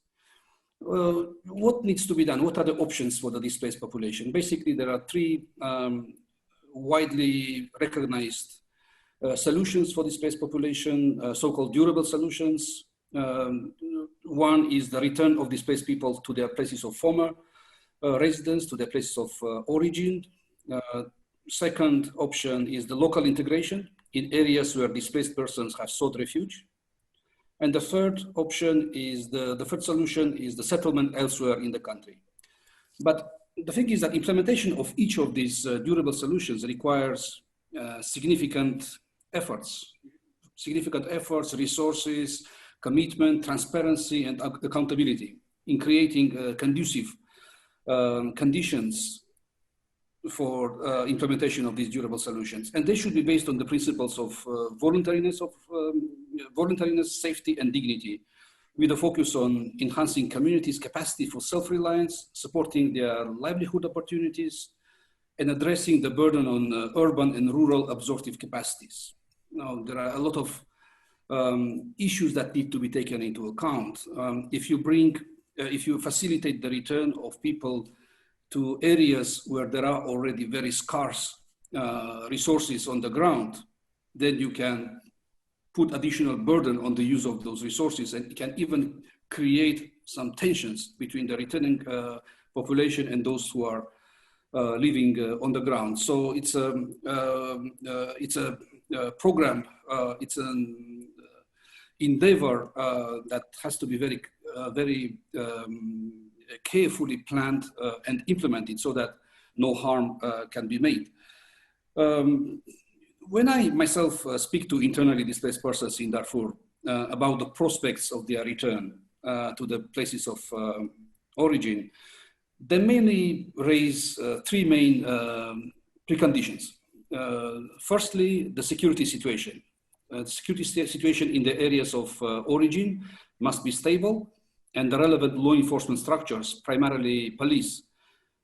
What needs to be done? What are the options for the displaced population? Basically, there are 3 widely recognized solutions for displaced population, so-called durable solutions. One is the return of displaced people to their places of former residence, to their places of origin. Second option is the local integration in areas where displaced persons have sought refuge. And the third option is the third solution is the settlement elsewhere in the country. But the thing is that implementation of each of these durable solutions requires significant efforts, resources, commitment, transparency, and accountability in creating conducive conditions for implementation of these durable solutions. And they should be based on the principles of voluntariness, safety, and dignity, with a focus on enhancing communities' capacity for self-reliance, supporting their livelihood opportunities, and addressing the burden on urban and rural absorptive capacities. Now, there are a lot of issues that need to be taken into account. If you facilitate the return of people to areas where there are already very scarce resources on the ground, then you can put additional burden on the use of those resources, and it can even create some tensions between the returning population and those who are living on the ground. So it's a program, it's an endeavor that has to be very carefully planned and implemented so that no harm can be made. When I myself speak to internally displaced persons in Darfur about the prospects of their return to the places of origin, they mainly raise 3 main preconditions. Firstly, the security situation. The security situation in the areas of origin must be stable, and the relevant law enforcement structures, primarily police,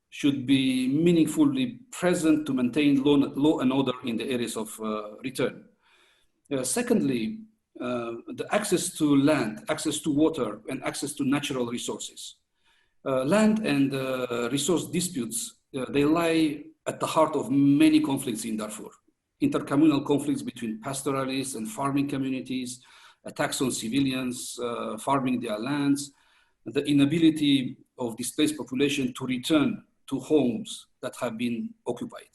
should be meaningfully present to maintain law and order in the areas of return. Secondly, the access to land, access to water, and access to natural resources. Land and resource disputes, they lie at the heart of many conflicts in Darfur. Intercommunal conflicts between pastoralists and farming communities, attacks on civilians, farming their lands, the inability of displaced population to return to homes that have been occupied.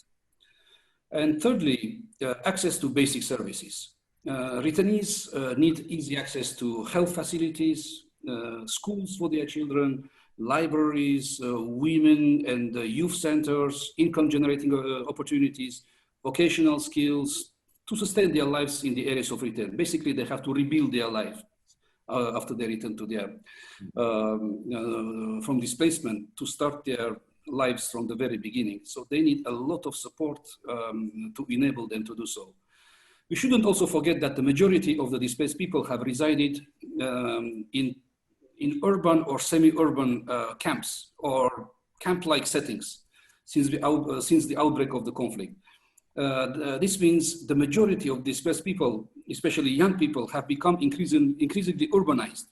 And thirdly, access to basic services. Returnees need easy access to health facilities, schools for their children, libraries, women and youth centers, income generating opportunities, vocational skills to sustain their lives in the areas of return. Basically, they have to rebuild their life after they return to their, from displacement to start their lives from the very beginning. So they need a lot of support to enable them to do so. We shouldn't also forget that the majority of the displaced people have resided in urban or semi-urban camps or camp-like settings since the outbreak of the conflict. This means the majority of displaced people, especially young people, have become increasingly urbanized.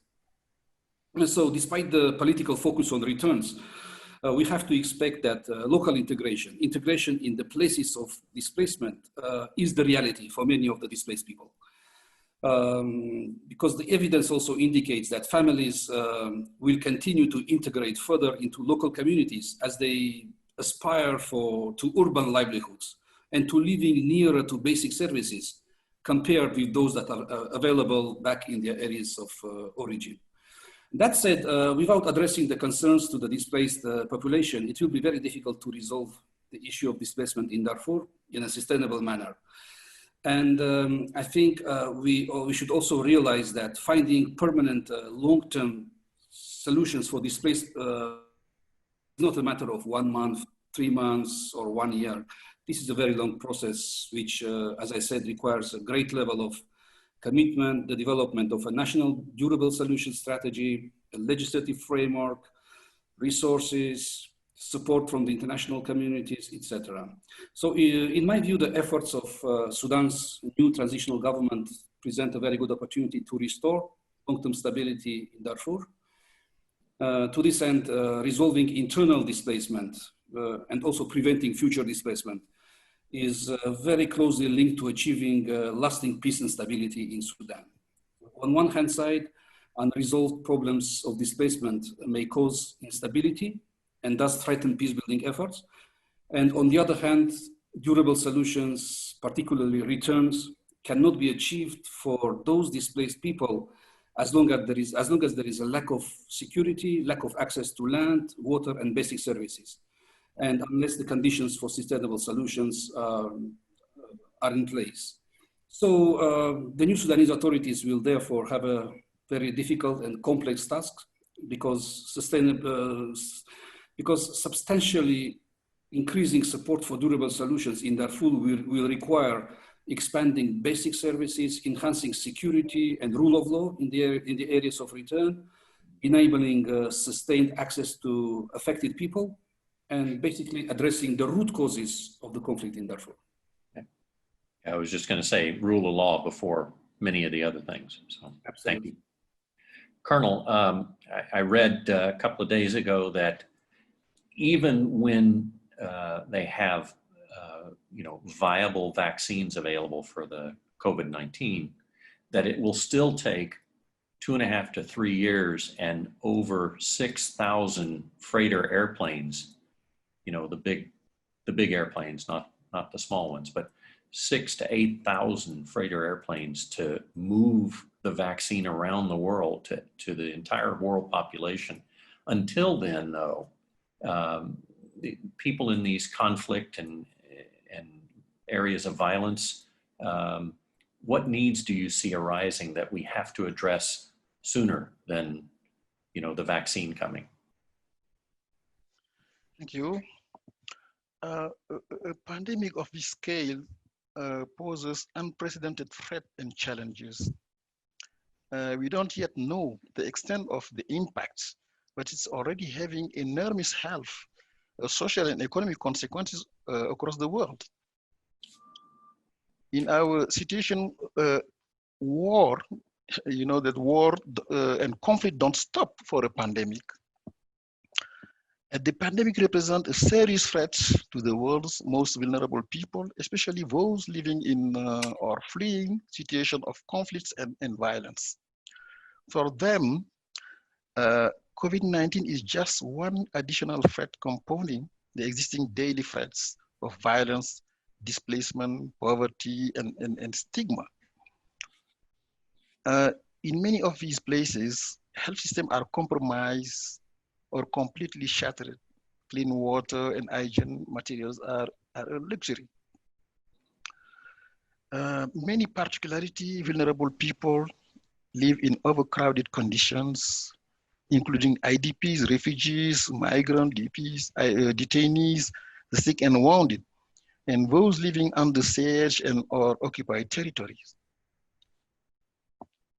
And so despite the political focus on returns, we have to expect that local integration in the places of displacement is the reality for many of the displaced people. Because the evidence also indicates that families will continue to integrate further into local communities as they aspire to urban livelihoods and to living nearer to basic services compared with those that are available back in their areas of origin. That said, without addressing the concerns to the displaced population, it will be very difficult to resolve the issue of displacement in Darfur in a sustainable manner. And I think we should also realize that finding permanent long-term solutions for displaced is not a matter of 1 month, 3 months, or 1 year. This is a very long process, which, as I said, requires a great level of commitment, the development of a national durable solution strategy, a legislative framework, resources, support from the international communities, etc. So in my view, the efforts of Sudan's new transitional government present a very good opportunity to restore long-term stability in Darfur. To this end, resolving internal displacement and also preventing future displacement is very closely linked to achieving lasting peace and stability in Sudan. On one hand side, unresolved problems of displacement may cause instability and thus threaten peace-building efforts. And on the other hand, durable solutions, particularly returns, cannot be achieved for those displaced people as long as there is a lack of security, lack of access to land, water, and basic services. And unless the conditions for sustainable solutions are in place. So the new Sudanese authorities will therefore have a very difficult and complex task because substantially increasing support for durable solutions in Darfur will require expanding basic services, enhancing security and rule of law in the areas of return, enabling sustained access to affected people, and basically addressing the root causes of the conflict in Darfur. I was just going to say rule of law before many of the other things. So Absolutely. Thank you. Colonel, I read a couple of days ago that even when they have viable vaccines available for the COVID-19, that it will still take 2.5 to 3 years and over 6,000 freighter airplanes, the big airplanes, not the small ones, but 6,000 to 8,000 freighter airplanes to move the vaccine around the world to the entire world population. Until then, though, the people in these conflict and areas of violence, what needs do you see arising that we have to address sooner than the vaccine coming? Thank you. A pandemic of this scale poses unprecedented threats and challenges. We don't yet know the extent of the impacts, but it's already having enormous health, social and economic consequences across the world. In our situation, war, that war and conflict don't stop for a pandemic. And the pandemic represents a serious threat to the world's most vulnerable people, especially those living in or fleeing situations of conflicts and violence. For them, COVID-19 is just one additional threat component the existing daily threats of violence, displacement, poverty, and stigma. In many of these places, health systems are compromised or completely shattered. Clean water and hygiene materials are a luxury. Many particularly vulnerable people live in overcrowded conditions, including IDPs, refugees, migrant DPs, detainees, the sick and wounded, and those living under siege and or occupied territories.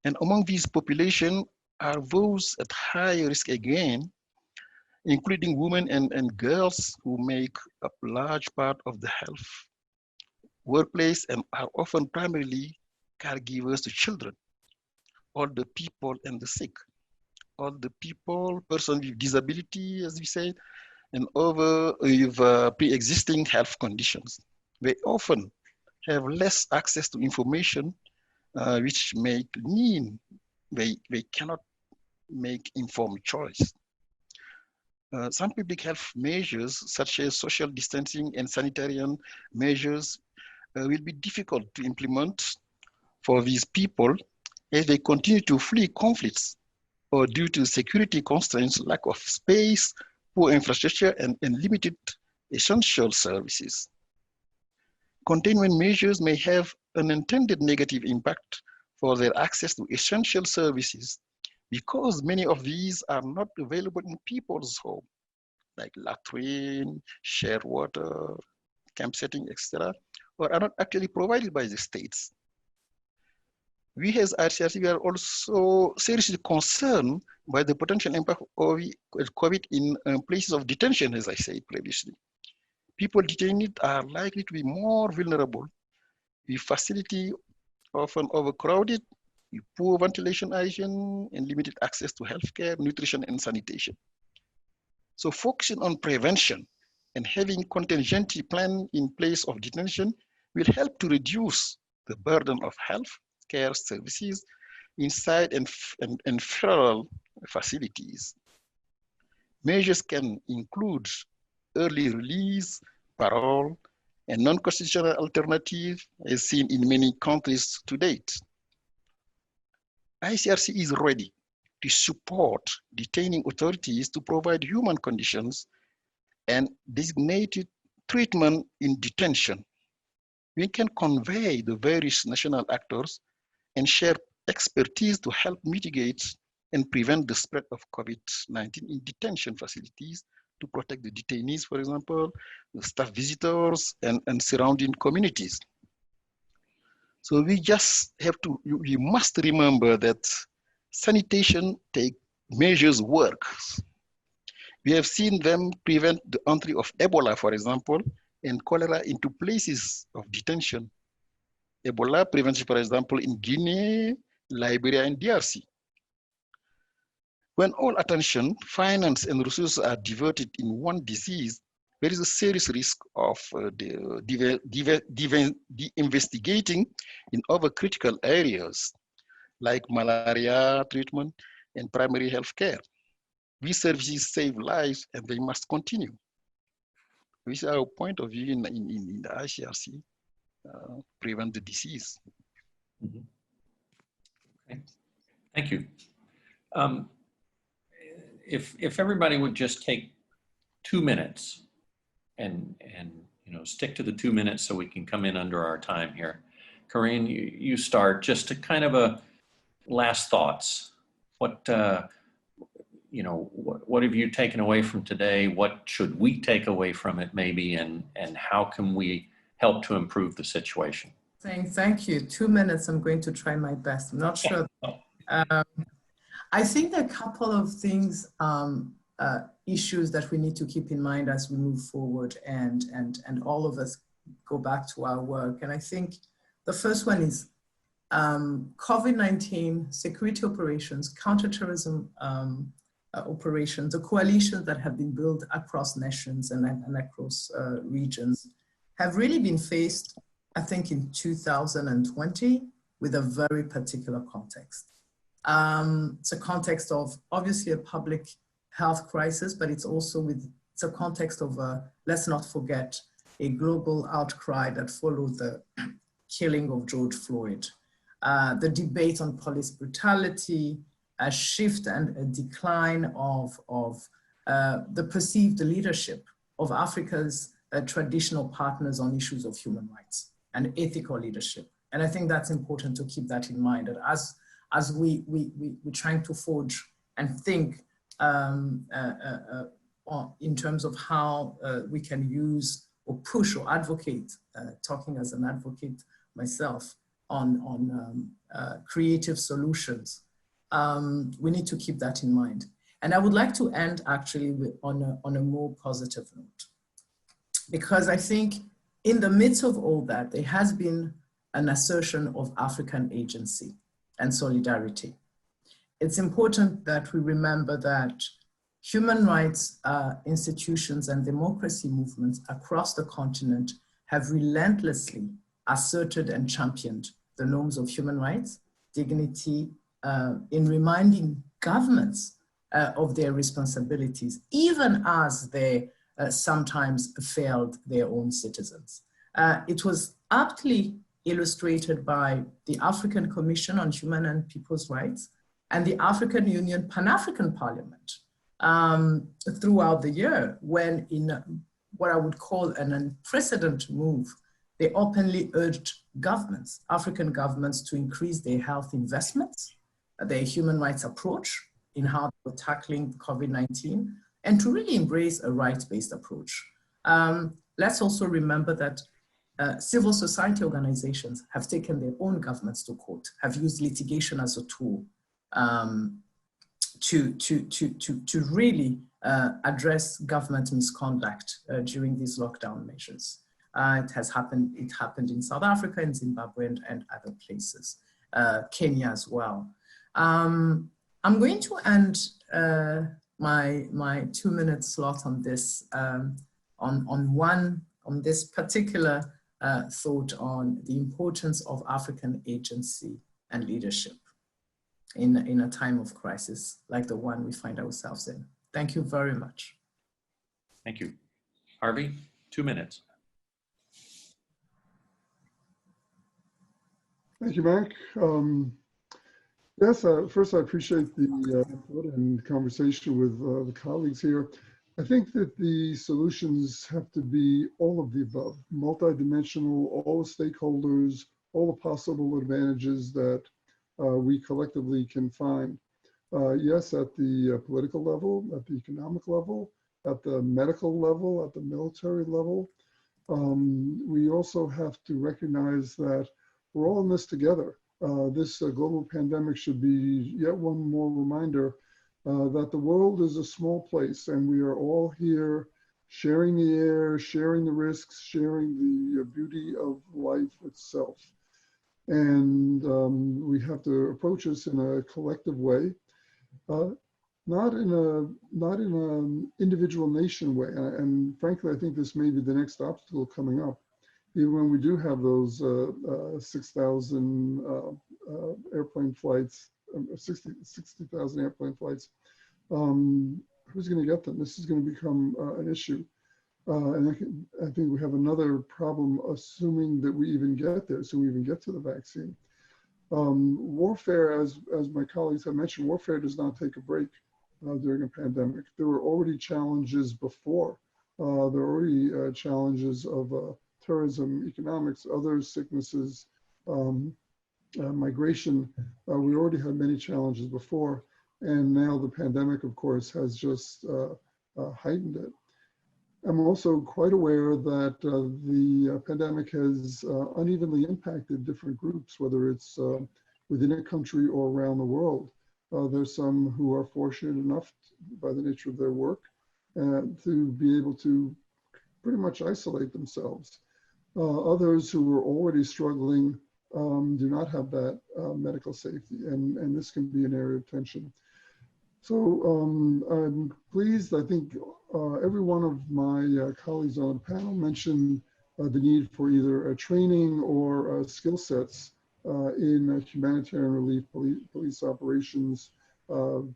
And among these populations are those at high risk again, including women and girls who make up a large part of the health workplace and are often primarily caregivers to children, older people and the sick, older people, persons with disability, as we said, and other with pre-existing health conditions. They often have less access to information, which mean they cannot make informed choice. Some public health measures, such as social distancing and sanitarian measures, will be difficult to implement for these people as they continue to flee conflicts or due to security constraints, lack of space, poor infrastructure, and limited essential services. Containment measures may have unintended negative impact for their access to essential services because many of these are not available in people's home, like latrine, shared water, camp setting, etc., or are not actually provided by the states. We as ICRC are also seriously concerned by the potential impact of COVID in places of detention, as I said previously. People detained are likely to be more vulnerable with facility often overcrowded, with poor ventilation hygiene, and limited access to healthcare, nutrition, and sanitation. So focusing on prevention and having contingency plan in place of detention will help to reduce the burden of health care services inside and federal facilities. Measures can include early release, parole, and non-constitutional alternatives as seen in many countries to date. ICRC is ready to support detaining authorities to provide human conditions and designated treatment in detention. We can convey the various national actors and share expertise to help mitigate and prevent the spread of COVID-19 in detention facilities to protect the detainees, for example, the staff visitors and surrounding communities. So we just have to, we must remember that sanitation measures work. We have seen them prevent the entry of Ebola, for example, and cholera into places of detention. Ebola prevention, for example, in Guinea, Liberia, and DRC. When all attention, finance, and resources are diverted in one disease, there is a serious risk of de-investigating in other critical areas like malaria treatment and primary health care. These services save lives and they must continue. This is our point of view in the ICRC, prevent the disease. Mm-hmm. Okay. Thank you. If everybody would just take 2 minutes and stick to the 2 minutes so we can come in under our time here. Corinne, you start just to kind of a last thoughts. What have you taken away from today? What should we take away from it maybe, and how can we help to improve the situation? Thank you. 2 minutes, I'm going to try my best. I'm not sure. I think there are a couple of things, issues that we need to keep in mind as we move forward and all of us go back to our work. And I think the first one is COVID-19, security operations, counter-terrorism operations, the coalitions that have been built across nations and across regions have really been faced, I think, in 2020 with a very particular context. It's a context of obviously a public health crisis, but it's also it's a context of, let's not forget, a global outcry that followed the killing of George Floyd, the debate on police brutality, a shift and a decline of the perceived leadership of Africa's traditional partners on issues of human rights and ethical leadership. And I think that's important to keep that in mind, that as we're trying to forge and think in terms of how we can use or push or advocate, talking as an advocate myself, on creative solutions. We need to keep that in mind. And I would like to end actually on a more positive note, because I think in the midst of all that, there has been an assertion of African agency and solidarity. It's important that we remember that human rights institutions and democracy movements across the continent have relentlessly asserted and championed the norms of human rights, dignity, in reminding governments of their responsibilities, even as they sometimes failed their own citizens. It was aptly illustrated by the African Commission on Human and People's Rights and the African Union Pan-African Parliament throughout the year, when in what I would call an unprecedented move, they openly urged governments, African governments, to increase their health investments, their human rights approach in how they were tackling COVID-19, and to really embrace a rights-based approach. Let's also remember that civil society organizations have taken their own governments to court, have used litigation as a tool to really address government misconduct during these lockdown measures. It happened in South Africa, in Zimbabwe, and other places, Kenya as well. I'm going to end my 2-minute slot on this, on this particular thought on the importance of African agency and leadership in a time of crisis like the one we find ourselves in. Thank you very much. Thank you. Harvey, 2 minutes. Thank you, Mac. Yes, first I appreciate the input and conversation with the colleagues here. I think that the solutions have to be all of the above, multidimensional, all the stakeholders, all the possible advantages that we collectively can find. Yes, at the political level, at the economic level, at the medical level, at the military level. We also have to recognize that we're all in this together. This global pandemic should be yet one more reminder that the world is a small place and we are all here sharing the air, sharing the risks, sharing the beauty of life itself. And we have to approach this in a collective way, not in an individual nation way. And frankly, I think this may be the next obstacle coming up. Even when we do have those 6,000 airplane flights, 60,000 airplane flights, who's going to get them? This is going to become an issue. And I think we have another problem, assuming that we even get there, so we even get to the vaccine. Warfare, as my colleagues have mentioned, warfare does not take a break during a pandemic. There were already challenges before. There were already challenges of terrorism, economics, other sicknesses, migration. We already had many challenges before, and now the pandemic, of course, has just heightened it. I'm also quite aware that the pandemic has unevenly impacted different groups, whether it's within a country or around the world. There's some who are fortunate enough, by the nature of their work, to be able to pretty much isolate themselves. Others who are already struggling do not have that medical safety, and this can be an area of tension. So I'm pleased. I think every one of my colleagues on the panel mentioned the need for either a training or skill sets in humanitarian relief, police operations,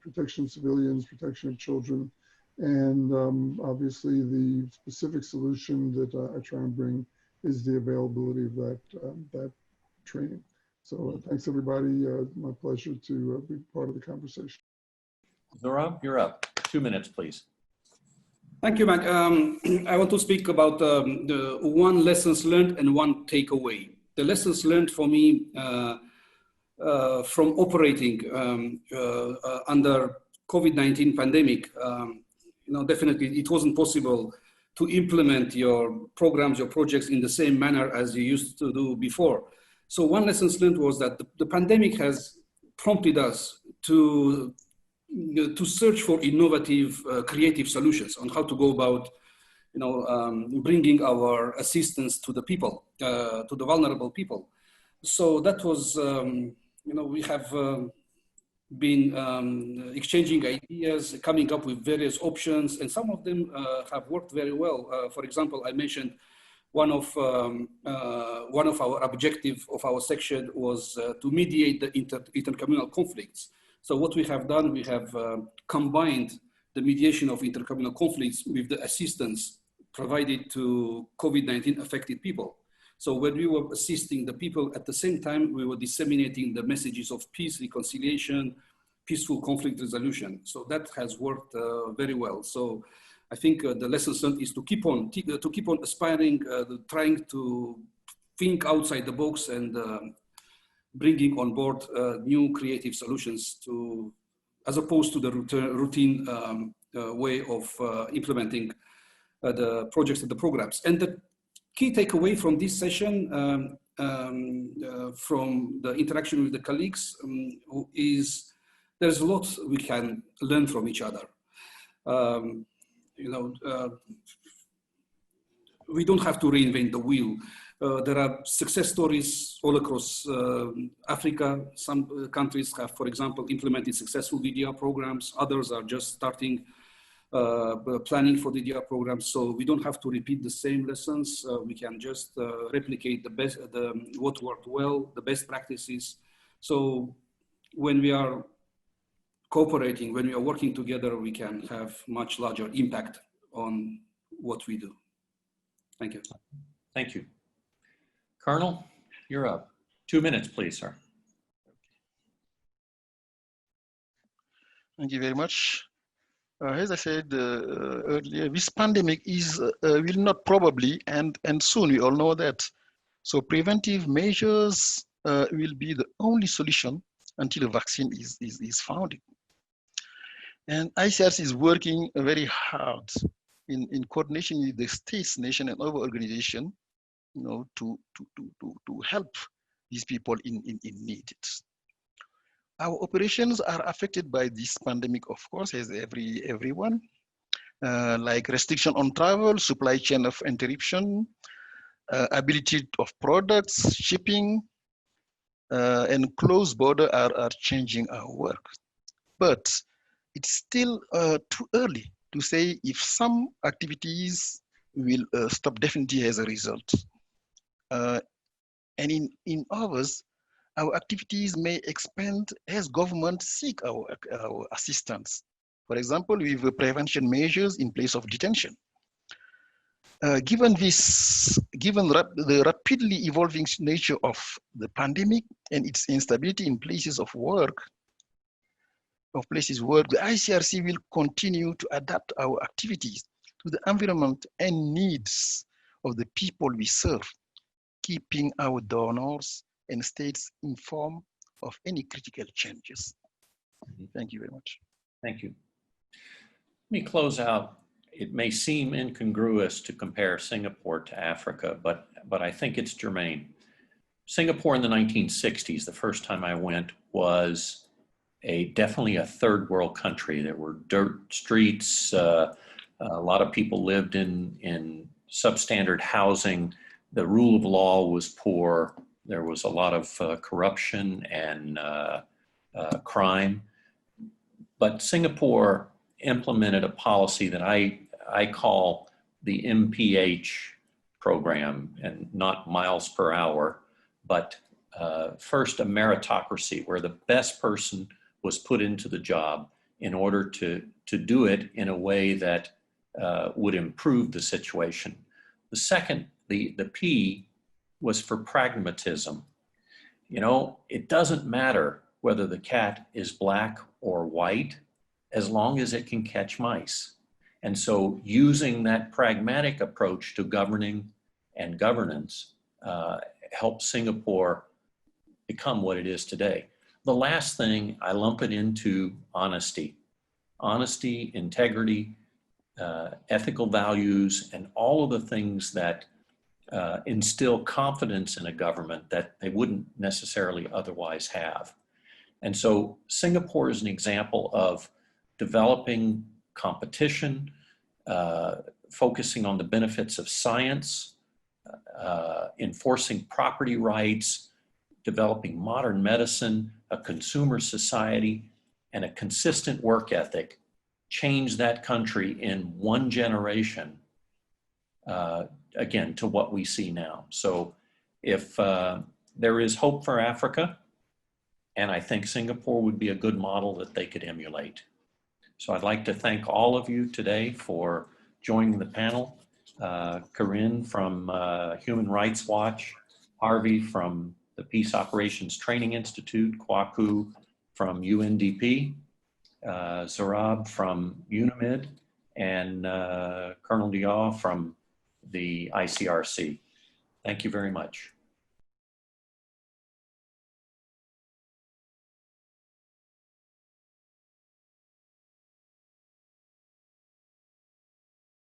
protection of civilians, protection of children, and obviously the specific solution that I try and bring is the availability of that training. So thanks everybody. My pleasure to be part of the conversation. Zurab, you're up. 2 minutes, please. Thank you, Mac. I want to speak about the one lessons learned and one takeaway. The lessons learned for me from operating under COVID-19 pandemic, definitely it wasn't possible to implement your programs, your projects in the same manner as you used to do before. So one lesson learned was that the pandemic has prompted us to search for innovative, creative solutions on how to go about, bringing our assistance to the people, to the vulnerable people. So that was, we have been exchanging ideas, coming up with various options, and some of them have worked very well. For example, I mentioned one of our objectives of our section was to mediate the intercommunal conflicts. So what we have done, we have combined the mediation of intercommunal conflicts with the assistance provided to COVID-19 affected people. So when we were assisting the people, at the same time, we were disseminating the messages of peace, reconciliation, peaceful conflict resolution. So that has worked very well. So I think the lesson learned is to keep on aspiring, trying to think outside the box and bringing on board new creative solutions as opposed to the routine way of implementing the projects and the programs. And the key takeaway from this session, from the interaction with the colleagues, is there's a lot we can learn from each other. We don't have to reinvent the wheel. There are success stories all across Africa. Some countries have, for example, implemented successful DDR programs. Others are just starting planning for DDR programs. So we don't have to repeat the same lessons. We can just replicate what worked well, the best practices. So when we are cooperating, when we are working together, we can have much larger impact on what we do. Thank you. Thank you. Colonel, you're up. 2 minutes, please, sir. Thank you very much. As I said earlier, this pandemic will not probably end soon. We all know that. So preventive measures will be the only solution until a vaccine is found. And ICRC is working very hard in coordination with the states, nation, and other organizations, to help these people in need. Our operations are affected by this pandemic, of course, as everyone, like restriction on travel, supply chain of interruption, ability of products, shipping, and closed border are changing our work. But it's still too early to say if some activities will stop definitely as a result. And in others, our activities may expand as governments seek our assistance. For example, with prevention measures in place of detention. Given the rapidly evolving nature of the pandemic and its instability in places of work, the ICRC will continue to adapt our activities to the environment and needs of the people we serve, keeping our donors and states informed of any critical changes. Thank you very much. Thank you. Let me close out. It may seem incongruous to compare Singapore to Africa, but I think it's germane. Singapore in the 1960s, the first time I went, was definitely a third world country. There were dirt streets. A lot of people lived in substandard housing. The rule of law was poor. There was a lot of corruption and crime. But Singapore implemented a policy that I call the MPH program, and not miles per hour, but first a meritocracy, where the best person was put into the job in order to do it in a way that would improve the situation. The second, the P, was for pragmatism. You know, it doesn't matter whether the cat is black or white, as long as it can catch mice. And so using that pragmatic approach to governing and governance helped Singapore become what it is today. The last thing, I lump it into honesty. Honesty, integrity, ethical values, and all of the things that instill confidence in a government that they wouldn't necessarily otherwise have. And so Singapore is an example of developing competition, focusing on the benefits of science, enforcing property rights, developing modern medicine, a consumer society, and a consistent work ethic, change that country in one generation, again, to what we see now. So if there is hope for Africa, and I think Singapore would be a good model that they could emulate. So I'd like to thank all of you today for joining the panel. Corinne from Human Rights Watch, Harvey from the Peace Operations Training Institute, Kwaku from UNDP, Zarab from UNAMID, and Colonel Diaw from the ICRC. Thank you very much.